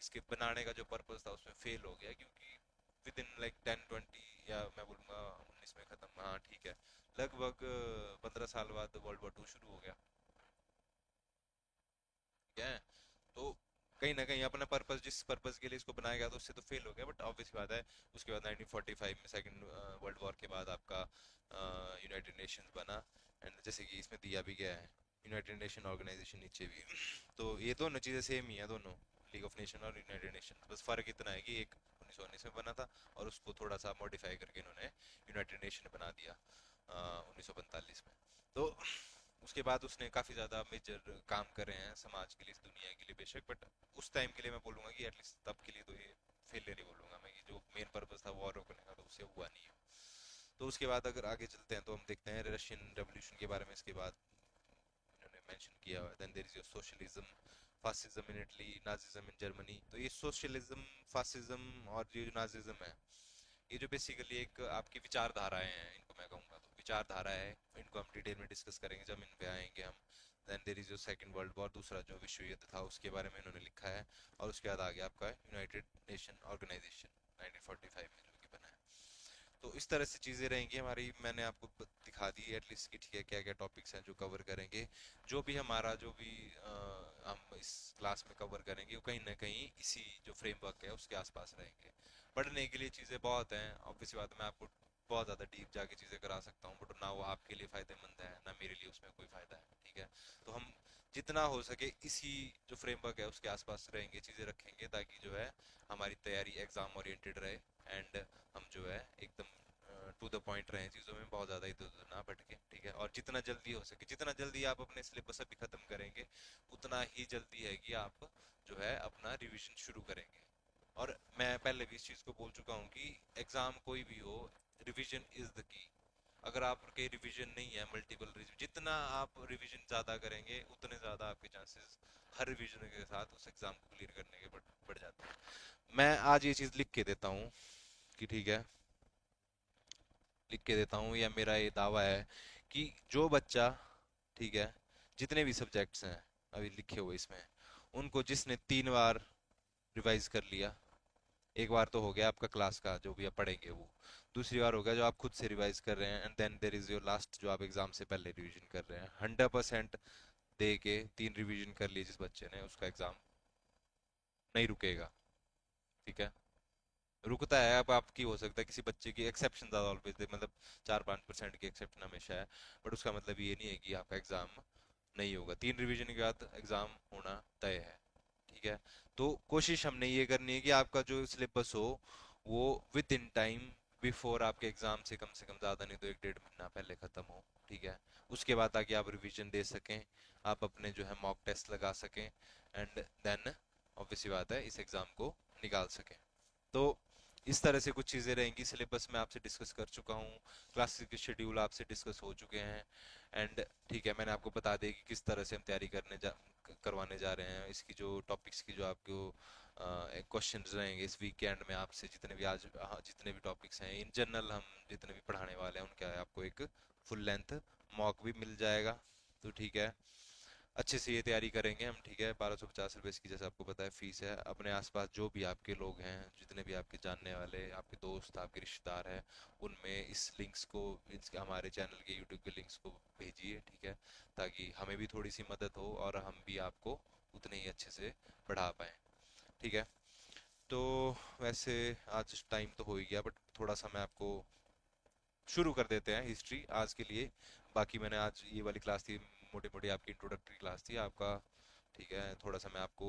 [SPEAKER 1] इसके बनाने का जो पर्पस था उसमें फेल हो गया, क्योंकि विद इन लाइक 10-20 या मैं बोलूँगा 19 में ख़त्म, हाँ ठीक है, लगभग 15 साल बाद वर्ल्ड वॉर 2 शुरू हो गया, ठीक है। तो कहीं ना कहीं अपना पर्पस, जिस पर्पस के लिए इसको बनाया गया था उससे तो फेल हो गया, बट ऑब्वियस बात है उसके बाद 1945 में सेकंड वर्ल्ड वॉर के बाद आपका यूनाइटेड नेशंस बना। एंड जैसे कि इसमें दिया भी गया है यूनाइटेड नेशन ऑर्गेनाइजेशन नीचे भी तो ये दोनों चीज़ें सेम ही है दोनों, लीग ऑफ नेशन और यूनाइटेड नेशन, बस फ़र्क इतना है कि एक 1919 में बना था और उसको थोड़ा सा मॉडिफाई करके इन्होंने यूनाइटेड नेशन बना दिया 1945 में। तो उसके बाद उसने काफ़ी ज़्यादा मेजर काम करे हैं समाज के लिए, इस दुनिया के लिए बेशक, बट उस टाइम के लिए मैं बोलूँगा कि एटलीस्ट तब के लिए तो ये फेलियर ही बोलूँगा मैं, कि जो मेन पर्पस था वॉर रोकने का तो उससे हुआ नहीं है। तो उसके बाद अगर आगे चलते हैं तो हम देखते हैं रशियन रेवोल्यूशन के बारे में, इसके बाद इन्होंने मेंशन किया हुआ है, then there is your socialism, fascism in Italy, nazism in Germany. तो ये सोशलिज्म, फासिज्म और ये जो नाजिज्म है, ये जो बेसिकली एक आपकी विचारधाराएं हैं, इनको मैं कहूँगा तो विचारधारा है, इनको हम डिटेल में डिस्कस करेंगे जब इन पे आएंगे हम। देन देयर इज जो सेकंड वर्ल्ड वॉर, दूसरा जो विश्व युद्ध था उसके बारे में इन्होंने लिखा है। और उसके बाद आ गया आपका यूनाइटेड नेशन ऑर्गेनाइजेशन 1945 में जो कि बना है। तो इस तरह से चीज़ें रहेंगी हमारी, मैंने आपको दिखा दी एटलीस्ट कि ठीक है क्या क्या टॉपिक्स हैं जो कवर करेंगे। जो भी हमारा जो भी हम इस क्लास में कवर करेंगे वो कहीं ना कहीं इसी जो फ्रेमवर्क है उसके आसपास रहेंगे। पढ़ने के लिए चीज़ें बहुत हैं, ऑब्वियसली बात है, मैं आपको बहुत ज़्यादा डीप जाके चीज़ें करा सकता हूँ, बट ना वो आपके लिए फ़ायदेमंद है ना मेरे लिए उसमें कोई फ़ायदा है, ठीक है। तो हम जितना हो सके इसी जो फ्रेमवर्क है उसके आसपास रहेंगे, चीज़ें रखेंगे, ताकि जो है हमारी तैयारी एग्ज़ाम ओरिएंटेड रहे एंड हम जो है एकदम टू द पॉइंट रहे चीज़ों में, बहुत ज़्यादा इधर उधर ना भटके, ठीक है। और जितना जल्दी हो सके, जितना जल्दी आप अपने सिलेबस अभी ख़त्म करेंगे उतना ही जल्दी है कि आप जो है अपना रिवीजन शुरू करेंगे। और मैं पहले भी इस चीज़ को बोल चुका हूँ कि एग्ज़ाम कोई भी हो, रिवीजन इज़ द की। अगर आपके रिवीजन नहीं है, मल्टीपल रिवीजन, जितना आप रिवीजन ज़्यादा करेंगे उतने ज़्यादा आपके चांसेस हर रिवीजन के साथ उस एग्ज़ाम को क्लियर करने के बढ़ जाते हैं। मैं आज ये चीज़ लिख के देता हूँ कि ठीक है, लिख के देता हूँ, या मेरा ये दावा है कि जो बच्चा, ठीक है, जितने भी सब्जेक्ट्स हैं अभी लिखे हुए इसमें, उनको जिसने 3 बार रिवाइज कर लिया, एक बार तो हो गया आपका क्लास का जो भी आप पढ़ेंगे वो, दूसरी बार हो गया जो आप खुद से रिवाइज कर रहे हैं, and then there is your last जो आप एग्जाम से पहले रिवीजन कर रहे हैं। 100% दे के 3 रिवीजन कर लिए जिस बच्चे ने, उसका एग्जाम नहीं रुकेगा, ठीक है। रुकता है अब आपकी, हो सकता है किसी बच्चे की एक्सेप्शन ज़्यादा ऑलवेज दे, मतलब 4-5% की एक्सेप्शन हमेशा है, बट उसका मतलब ये नहीं है कि आपका एग्जाम नहीं होगा। 3 रिवीजन के बाद एग्जाम होना तय है, ठीक है। तो कोशिश हमने ये करनी है कि आपका जो सिलेबस हो वो विद इन टाइम, बिफोर आपके एग्जाम से कम ज़्यादा नहीं तो 1-1.5 महीना पहले ख़त्म हो, ठीक है। उसके बाद ताकि आप रिवीजन दे सकें, आप अपने जो है मॉक टेस्ट लगा सकें, एंड देन ऑब्वियसली बात है इस एग्ज़ाम को निकाल सकें। तो इस तरह से कुछ चीज़ें रहेंगी। सिलेबस में आपसे डिस्कस कर चुका हूँ, क्लासेस के शेड्यूल आपसे डिस्कस हो चुके हैं, एंड ठीक है मैंने आपको बता दिया कि किस तरह से हम तैयारी करवाने जा रहे हैं। इसकी जो टॉपिक्स की जो आपको क्वेश्चन रहेंगे इस वीकेंड में आपसे, जितने भी आज, हाँ, जितने भी टॉपिक्स हैं इन जनरल हम जितने भी पढ़ाने वाले हैं उनका आपको एक फुल लेंथ मॉक भी मिल जाएगा। तो ठीक है, अच्छे से ये तैयारी करेंगे हम, ठीक है। 1250 रुपये इसकी जैसे आपको पता है फीस है। अपने आसपास जो भी आपके लोग हैं, जितने भी आपके जानने वाले, आपके दोस्त, आपके रिश्तेदार हैं, उनमें इस लिंक्स को, हमारे चैनल के यूट्यूब के लिंक्स को भेजिए, ठीक है, ताकि हमें भी थोड़ी सी मदद हो और हम भी आपको उतने ही अच्छे से पढ़ा पाएँ, ठीक है। तो वैसे आज टाइम तो हो ही गया, बट थोड़ा सा मैं आपको शुरू कर देते हैं हिस्ट्री आज के लिए। बाकी मैंने आज ये वाली क्लास थी, मोटी मोटी आपकी इंट्रोडक्टरी क्लास थी आपका, ठीक है। थोड़ा सा मैं आपको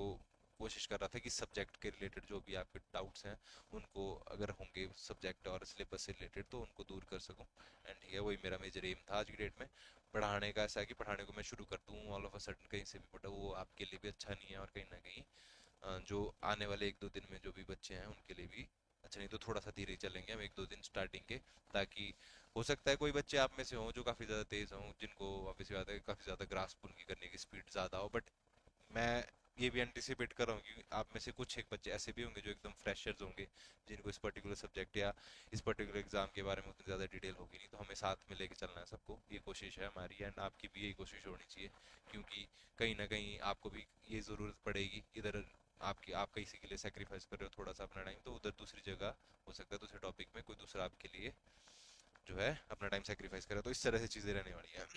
[SPEAKER 1] कोशिश कर रहा था कि सब्जेक्ट के रिलेटेड जो भी आपके डाउट्स हैं उनको, अगर होंगे सब्जेक्ट और सिलेबस से रिलेटेड, तो उनको दूर कर सकूं, एंड ठीक है वही मेरा मेजर एम था आज की डेट में। पढ़ाने का ऐसा है कि पढ़ाने को मैं शुरू कर दूं ऑल ऑफ अ सडन कहीं से भी, बट वो आपके लिए भी अच्छा नहीं है, और कहीं ना कहीं जो आने वाले 1-2 दिन में जो भी बच्चे हैं उनके लिए भी अच्छा, नहीं तो थोड़ा सा धीरे चलेंगे हम 1-2 दिन स्टार्टिंग के, ताकि हो सकता है कोई बच्चे आप में से हों जो काफ़ी ज़्यादा तेज़ हों, जिनको ऑब्वियसली बात है काफ़ी ज़्यादा ग्रास्प उनकी करने की स्पीड ज़्यादा हो, बट मैं ये भी एंटिसिपेट कर रहा हूँ कि आप में से कुछ एक बच्चे ऐसे भी होंगे जो एकदम फ्रेशर्स होंगे, जिनको इस पर्टिकुलर सब्जेक्ट या इस पर्टिकुलर एग्जाम के बारे में उतनी ज़्यादा डिटेल होगी नहीं, तो हमें साथ में लेके चलना है सबको, ये कोशिश है हमारी, एंड आपकी भी यही कोशिश होनी चाहिए, क्योंकि कहीं ना कहीं आपको भी ये ज़रूरत पड़ेगी, इधर आपकी आप किसी के लिए सेक्रीफाइस कर रहे हो थोड़ा सा अपना टाइम, तो उधर दूसरी जगह हो सकता है दूसरे टॉपिक में कोई दूसरा आपके लिए जो है अपना टाइम सेक्रीफाइस करे, तो इस तरह से चीज़ें रहने वाली हैं।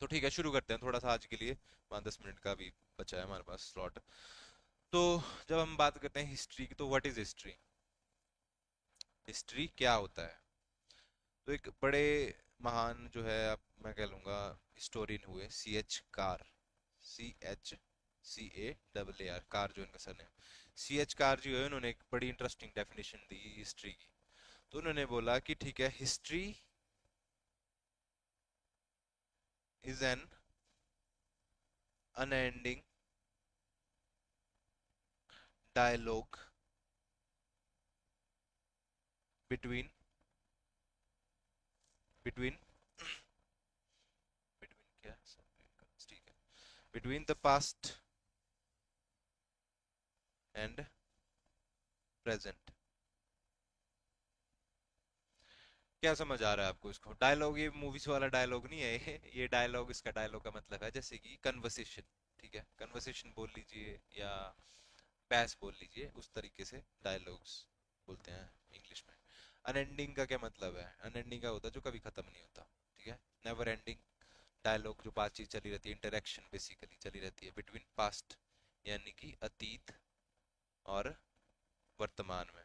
[SPEAKER 1] तो ठीक है, शुरू करते हैं थोड़ा सा आज के लिए, 5-10 मिनट का भी बचा है हमारे पास स्लॉट। तो जब हम बात करते हैं हिस्ट्री की, तो व्हाट इज हिस्ट्री, हिस्ट्री क्या होता है? तो एक बड़े महान जो है, आप मैं कह लूँगा हिस्टोरियन हुए, C.H. कार, CHCARR, कार जो इनका सर है, C.H. कार जी है, उन्होंने एक बड़ी इंटरेस्टिंग डेफिनेशन दी हिस्ट्री की। तो उन्होंने बोला कि ठीक है, history is an unending dialogue between between between क्या, ठीक है, between the past and present. क्या समझ आ रहा है आपको इसको? डायलॉग ये मूवीज वाला डायलॉग नहीं है ये डायलॉग, इसका डायलॉग का मतलब है जैसे कि कन्वर्सेशन, ठीक है, कन्वर्सेशन बोल लीजिए या बहस बोल लीजिए, उस तरीके से डायलॉग्स बोलते हैं इंग्लिश में। अनएंडिंग का क्या मतलब है? अनएंडिंग का होता है जो कभी खत्म नहीं होता, ठीक है, नेवर एंडिंग डायलॉग, जो बातचीत चली रहती है, इंटरेक्शन बेसिकली चली रहती है बिटवीन पास्ट यानी कि अतीत और वर्तमान में।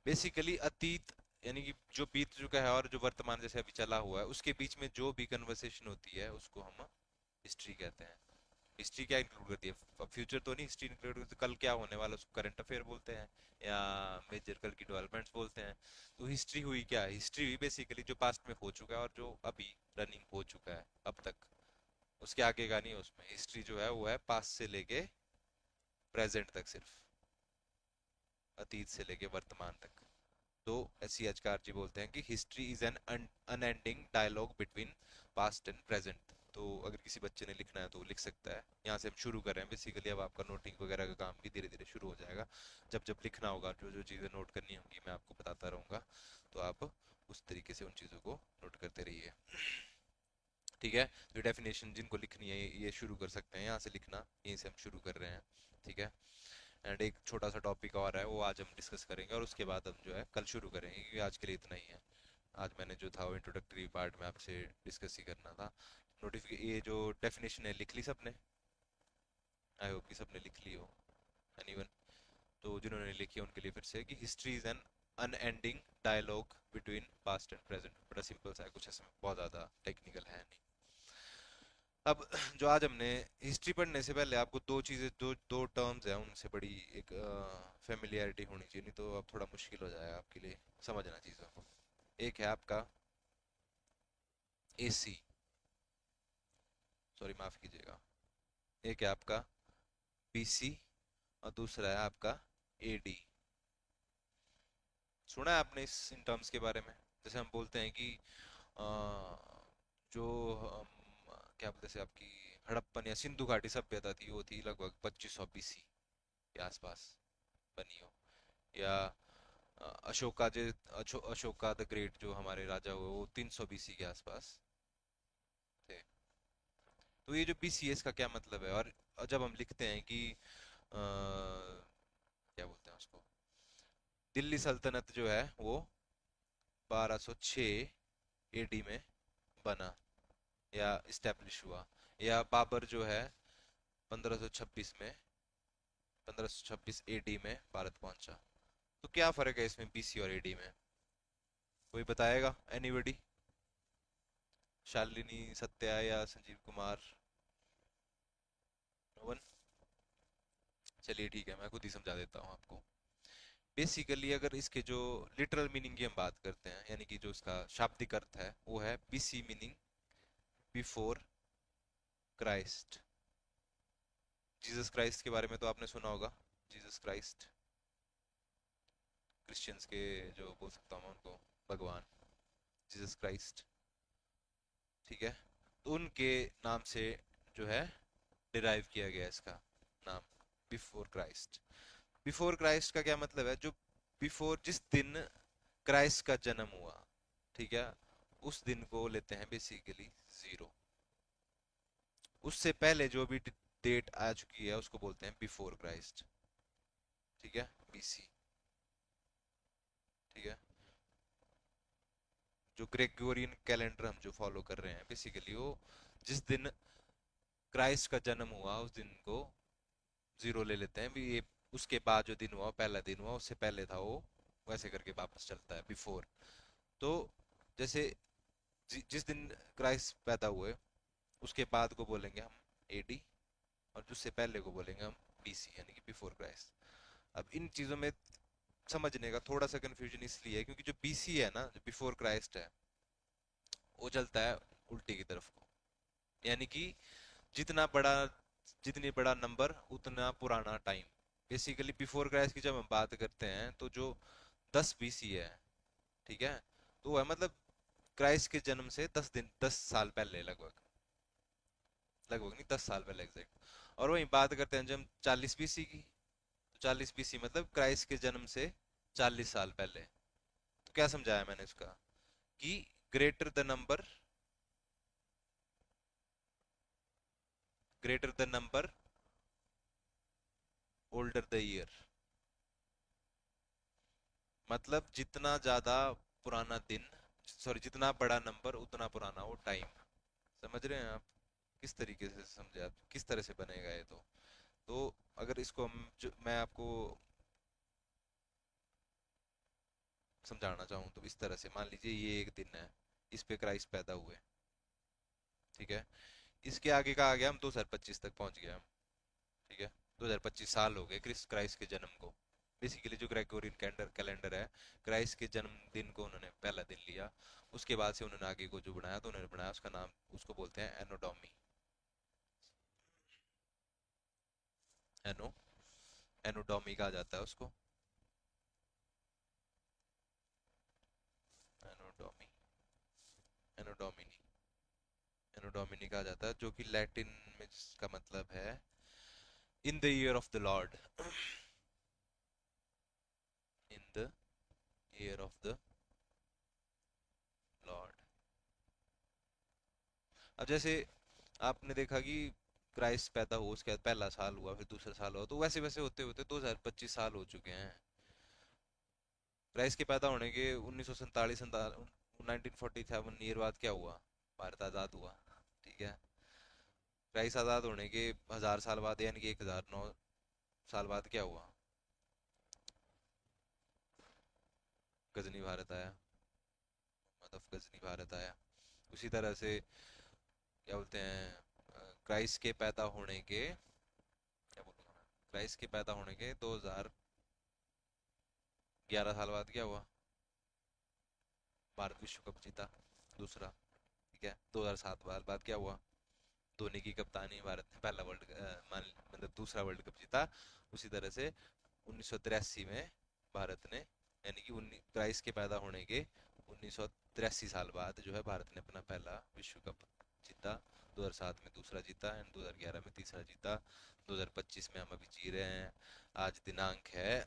[SPEAKER 1] बेसिकली अतीत यानी कि जो बीत चुका है और जो वर्तमान जैसे अभी चला हुआ है, उसके बीच में जो भी कन्वर्सेशन होती है उसको हम हिस्ट्री कहते हैं। हिस्ट्री क्या इंक्लूड करती है? फ्यूचर तो नहीं हिस्ट्री इंक्लूड करती, कल क्या होने वाला उसको करंट अफेयर बोलते हैं, या मेजर कल की डेवलपमेंट्स बोलते हैं। तो हिस्ट्री हुई क्या? हिस्ट्री हुई बेसिकली जो पास्ट में हो चुका है और जो अभी रनिंग हो चुका है अब तक, उसके आगे का नहीं है उसमें। हिस्ट्री जो है वो है पास्ट से लेके प्रेजेंट तक सिर्फ, अतीत से लेके वर्तमान तक। तो C.H. कार जी बोलते हैं कि history is an unending dialogue between past and present. तो अगर किसी बच्चे ने लिखना है तो वो लिख सकता है। यहाँ से हम शुरू कर रहे हैं बेसिकली, अब आपका नोटिंग वगैरह का काम भी धीरे धीरे शुरू हो जाएगा। जब जब लिखना होगा, जो जो चीज़ें नोट करनी होंगी मैं आपको बताता रहूँगा, तो आप उस तरीके से उन चीज़ों को नोट करते रहिए, ठीक है। तो डेफिनेशन जिनको लिखनी है ये शुरू कर सकते हैं, यहाँ से लिखना, यहीं से हम शुरू कर रहे हैं, ठीक है। एंड एक छोटा सा टॉपिक और है, वो आज हम डिस्कस करेंगे और उसके बाद हम जो है कल शुरू करेंगे, क्योंकि आज के लिए इतना ही है। आज मैंने जो था वो इंट्रोडक्टरी पार्ट में आपसे डिस्कस ही करना था। नोटिफिकेशन, ये जो डेफिनेशन है लिख ली सबने? आई होप कि सबने लिख ली हो। एनीवन? तो जिन्होंने नहीं लिखी है उनके लिए फिर से कि history is an unending dialogue between past and present. बड़ा सिंपल सा है, कुछ ऐसा बहुत ज़्यादा टेक्निकल है नहीं। अब जो आज हमने हिस्ट्री पढ़ने से पहले आपको दो चीज़ें, दो दो टर्म्स हैं, उनसे बड़ी एक फेमिलियरिटी होनी चाहिए, नहीं तो अब थोड़ा मुश्किल हो जाएगा आपके लिए समझना चीज़ों को। एक है आपका AC, सॉरी माफ़ कीजिएगा, एक है आपका BC और दूसरा है आपका AD। सुना है आपने इस इन टर्म्स के बारे में? जैसे हम बोलते हैं कि अ, जो क्या बोलते हैं आपकी हड़प्पन या सिंधु घाटी सभ्यता थी, वो थी लगभग 2500 BC के आसपास बनी हो, या अशोका जो अशोका द ग्रेट जो हमारे राजा हुए, वो 300 BC के आसपास थे। तो ये जो BC है इसका क्या मतलब है? और जब हम लिखते हैं कि क्या बोलते हैं उसको, दिल्ली सल्तनत जो है वो 1206 AD में बना या इस्टेब्लिश हुआ, या बाबर जो है 1526 में 1526 AD में भारत पहुंचा। तो क्या फर्क है इसमें BC और AD में? कोई बताएगा? एनीबडी? शालिनी, सत्या या संजीव कुमार? No one? चलिए ठीक है, मैं खुद ही समझा देता हूँ आपको। बेसिकली अगर इसके जो लिटरल मीनिंग की हम बात करते हैं, यानी कि जो इसका शाब्दिक अर्थ है, वो है BC meaning before Christ. Jesus Christ के बारे में तो आपने सुना होगा, जीसस क्राइस्ट क्रिश्चियंस के जो बोल सकता हूँ मैं उनको भगवान, जीसस क्राइस्ट, ठीक है, तो उनके नाम से जो है डिराइव किया गया इसका नाम, बिफोर क्राइस्ट। बिफोर क्राइस्ट का क्या मतलब है, जो बिफोर, जिस दिन क्राइस्ट का जन्म हुआ, ठीक है, उस दिन को लेते हैं बेसिकली जीरो। उससे पहले जो भी डेट आ चुकी है उसको बोलते हैं बिफोर क्राइस्ट, ठीक है, बीसी, ठीक है। जो ग्रेगोरियन कैलेंडर हम जो फॉलो कर रहे हैं बेसिकली वो जिस दिन क्राइस्ट का जन्म हुआ उस दिन को जीरो ले लेते हैं भी, ये उसके बाद जो दिन हुआ पहला दिन हुआ उससे पहले था वो, वैसे करके वापस चलता है बिफोर। तो जैसे जिस दिन क्राइस्ट पैदा हुए उसके बाद को बोलेंगे हम एडी, और जिससे पहले को बोलेंगे हम बीसी, यानी कि बिफोर क्राइस्ट। अब इन चीजों में समझने का थोड़ा सा कंफ्यूजन इसलिए है क्योंकि जो बीसी है ना, जो बिफोर क्राइस्ट है, वो चलता है उल्टी की तरफ को, यानी कि जितना बड़ा, जितनी बड़ा नंबर उतना पुराना टाइम। बेसिकली बिफोर क्राइस्ट की जब हम बात करते हैं तो जो 10 बीसी है, ठीक है, तो वो है मतलब क्राइस्ट के जन्म से 10 दिन, 10 साल पहले लगभग, लगभग नहीं 10 साल पहले एग्जैक्ट। और वहीं बात करते हैं जब 40 बीसी की, तो 40 बीसी मतलब क्राइस्ट के जन्म से 40 साल पहले। तो क्या समझाया मैंने इसका, कि greater the number, greater the number older the year, मतलब जितना ज्यादा पुराना दिन, सॉरी जितना बड़ा नंबर उतना पुराना वो टाइम। समझ रहे हैं आप, किस तरीके से समझे आप, किस तरह से बनेगा ये तो अगर इसको हम मैं आपको समझाना चाहूँ तो इस तरह से मान लीजिए ये एक दिन है, इस पे क्राइस्ट पैदा हुए, ठीक है, इसके आगे का आ गया हम 2025 तक पहुंच गए हम, ठीक है, 2025 साल हो गए क्राइस्ट के जन्म को। बेसिकली जो ग्रेगोरियन कैलेंडर कैलेंडर है, क्राइस्ट के जन्मदिन को उन्होंने पहला दिन लिया, उसके बाद से उन्होंने आगे को जो बनाया तो उन्होंने बनाया उसका नाम, उसको बोलते हैं एनोडोमी। एनो एनोडोमी कहा जाता है उसको, एनोडोमी, एनोडोमिनी, एनोडोमिनी कहा जाता है, जो कि लैटिन में जिसका मतलब है in the year of the Lord, in the year of the Lord. अब जैसे आपने देखा कि क्राइस्ट पैदा हुआ उसके बाद पहला साल हुआ फिर दूसरा साल हुआ, तो वैसे वैसे होते होते 2025 साल हो चुके हैं। क्राइस्ट के पैदा होने के 1947 1947 ईयर बाद क्या हुआ, भारत आजाद हुआ, ठीक है। क्राइस्ट आजाद होने के 1000 साल बाद यानी कि 1009 साल बाद क्या हुआ, गजनी भारत आया, मतलब गजनी भारत आया। उसी तरह से क्या बोलते हैं, क्राइस्ट के पैदा होने के, क्या बोलूँ मैं, क्राइस्ट के पैदा होने के 2011 साल बाद क्या हुआ, भारत विश्व कप जीता दूसरा, ठीक है। 2007 साल बाद क्या हुआ, धोनी की कप्तानी, भारत ने पहला मतलब दूसरा वर्ल्ड कप जीता। उसी तरह से 1983 में भारत ने, यानी कि क्राइस्ट के पैदा होने के 1983 साल बाद जो है भारत ने अपना पहला विश्व कप जीता। 2007 में दूसरा जीता एंड 2011 में तीसरा जीता। 2025 में हम अभी जी रहे हैं। आज दिनांक है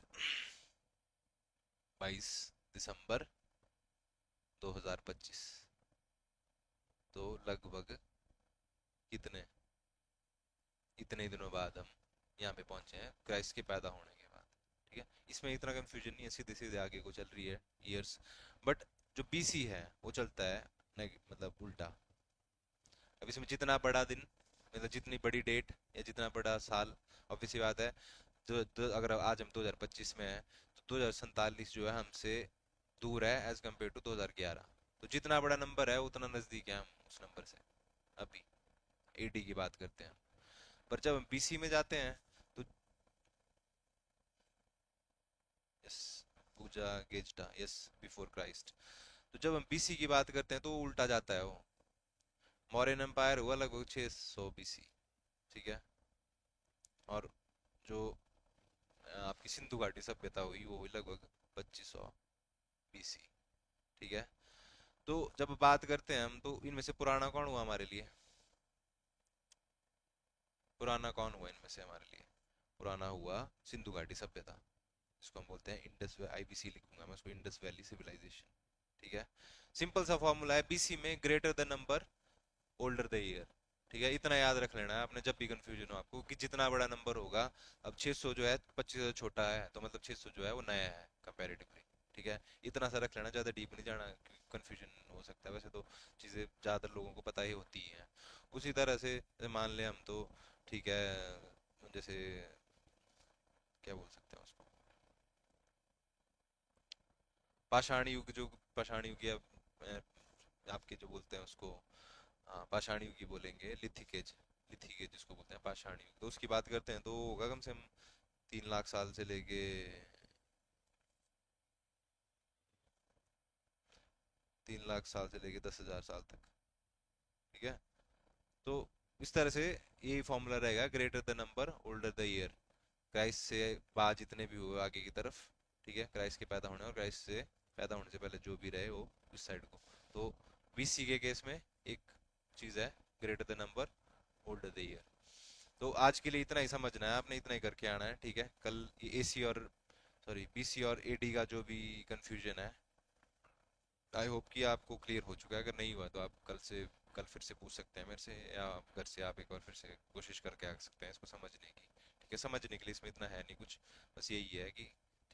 [SPEAKER 1] 22 दिसंबर 2025। तो लगभग कितने, इतने दिनों बाद हम यहाँ पे पहुंचे हैं क्राइस्ट के पैदा होने के बाद, ठीक है। इसमें इतना कंफ्यूजन नहीं है, सीधे सीधे आगे को चल रही है ईयर्स। बट जो बीसी है वो चलता है मतलब उल्टा। अब इसमें जितना बड़ा दिन, मतलब जितनी बड़ी डेट या जितना बड़ा साल, ऑब्वियस सी बात है, अगर आज हम 2025 में हैं तो 2047 जो है हमसे दूर है एज कम्पेयर टू 2011। तो जितना बड़ा नंबर है उतना नजदीक है हम उस नंबर से। अभी एडी की बात करते हैं, पर जब हम बीसी में जाते हैं तो, यस, पूजा गेजडा, यस, बिफोर क्राइस्ट। तो जब हम बीसी की बात करते हैं तो वो उल्टा जाता है वो। मौर्यन एम्पायर हुआ लगभग 600 बीसी, ठीक है। और जो आपकी सिंधु घाटी सभ्यता हुई वो हुई लगभग 2500 BC। ठीक है। तो जब बात करते हैं हम, तो इनमें से पुराना कौन हुआ हमारे लिए? पुराना कौन हुआ इनमें से हमारे लिए? पुराना हुआ सिंधु घाटी सभ्यता। इसको हम बोलते हैं इंडस, आईबीसी लिखूंगा मैं उसको, इंडस वैली सिविलाइजेशन। ठीक है। सिंपल सा फॉर्मूला है, बीसी में greater the number, older the year. ठीक है, इतना याद रख लेना है आपने जब भी कंफ्यूजन हो आपको, कि जितना बड़ा नंबर होगा। अब 600 जो है 25 से छोटा है, तो मतलब 600 जो है वो नया है कंपैरेटिवली। ठीक है, इतना सा रख लेना, ज़्यादा डीप नहीं जाना, कंफ्यूजन हो सकता है। वैसे तो चीज़ें ज़्यादातर लोगों को पता ही होती ही हैं। उसी तरह से मान लें हम तो, ठीक है, जैसे क्या बोल सकते हैं उसको, पाषाण युग, जो पाषाण युग या आपके जो बोलते हैं उसको, हाँ पाषाण युग ही बोलेंगे, लिथिक एज। लिथिक एज जिसको बोलते हैं पाषाण युग, तो उसकी बात करते हैं तो वो होगा कम से कम 3 लाख साल से लेके, 3 लाख साल से लेके 10,000 साल तक। ठीक है। तो इस तरह से यही फॉर्मूला रहेगा, greater the number older the year. Christ से बाद जितने भी हुए आगे की तरफ, ठीक है, क्राइस्ट के पैदा होने और क्राइस्ट से पैदा होने से पहले जो भी रहे वो इस साइड को। तो बीसी के केस में एक चीज़ है, greater the number older the year. तो आज के लिए इतना ही समझना है आपने, इतना ही करके आना है। ठीक है, कल एसी और, सॉरी, बीसी और एडी का जो भी कंफ्यूजन है, आई होप कि आपको क्लियर हो चुका है। अगर नहीं हुआ तो आप कल फिर से पूछ सकते हैं मेरे से, या घर से आप एक बार फिर से कोशिश करके आ सकते हैं इसको समझने की। ठीक है, समझने के लिए इसमें इतना है नहीं कुछ, बस यही है कि,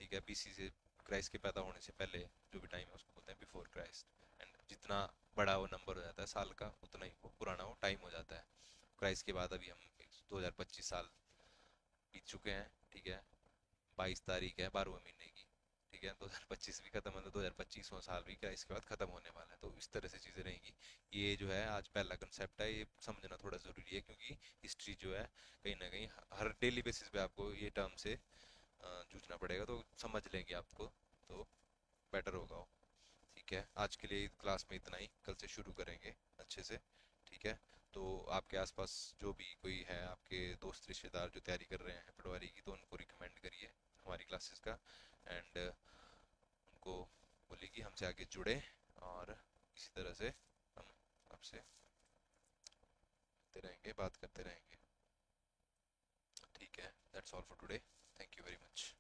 [SPEAKER 1] ठीक है, बीसी से, क्राइस्ट के पैदा होने से पहले जो भी टाइम है उसको बोलते हैं बिफोर क्राइस्ट। एंड जितना बड़ा वो नंबर हो जाता है साल का, उतना ही वो पुराना वो टाइम हो जाता है। क्राइस्ट के बाद अभी हम 2025 साल बीत चुके हैं। ठीक है, 22 तारीख है 12वें महीने की। ठीक है, 2025 भी खत्म, मतलब 2025वां साल भी क्या इसके बाद खत्म होने वाला है। तो इस तरह से चीज़ें रहेंगी। ये जो है आज पहला कंसेप्ट है, ये समझना थोड़ा ज़रूरी है, क्योंकि हिस्ट्री जो है कहीं ना कहीं हर डेली बेसिस पे आपको ये टर्म से जूझना पड़ेगा, तो समझ लेंगे आपको तो बेटर होगा वो। ठीक है, आज के लिए क्लास में इतना ही, कल से शुरू करेंगे अच्छे से। ठीक है। तो आपके आसपास जो भी कोई है, आपके दोस्त रिश्तेदार जो तैयारी कर रहे हैं पटवारी की, तो उनको रिकमेंड करिए हमारी क्लासेस का। एंड उनको बोलिए कि हमसे आगे जुड़े, और इसी तरह से हम आपसे मिलते रहेंगे, बात करते रहेंगे। ठीक है, that's all for today. Thank you very much.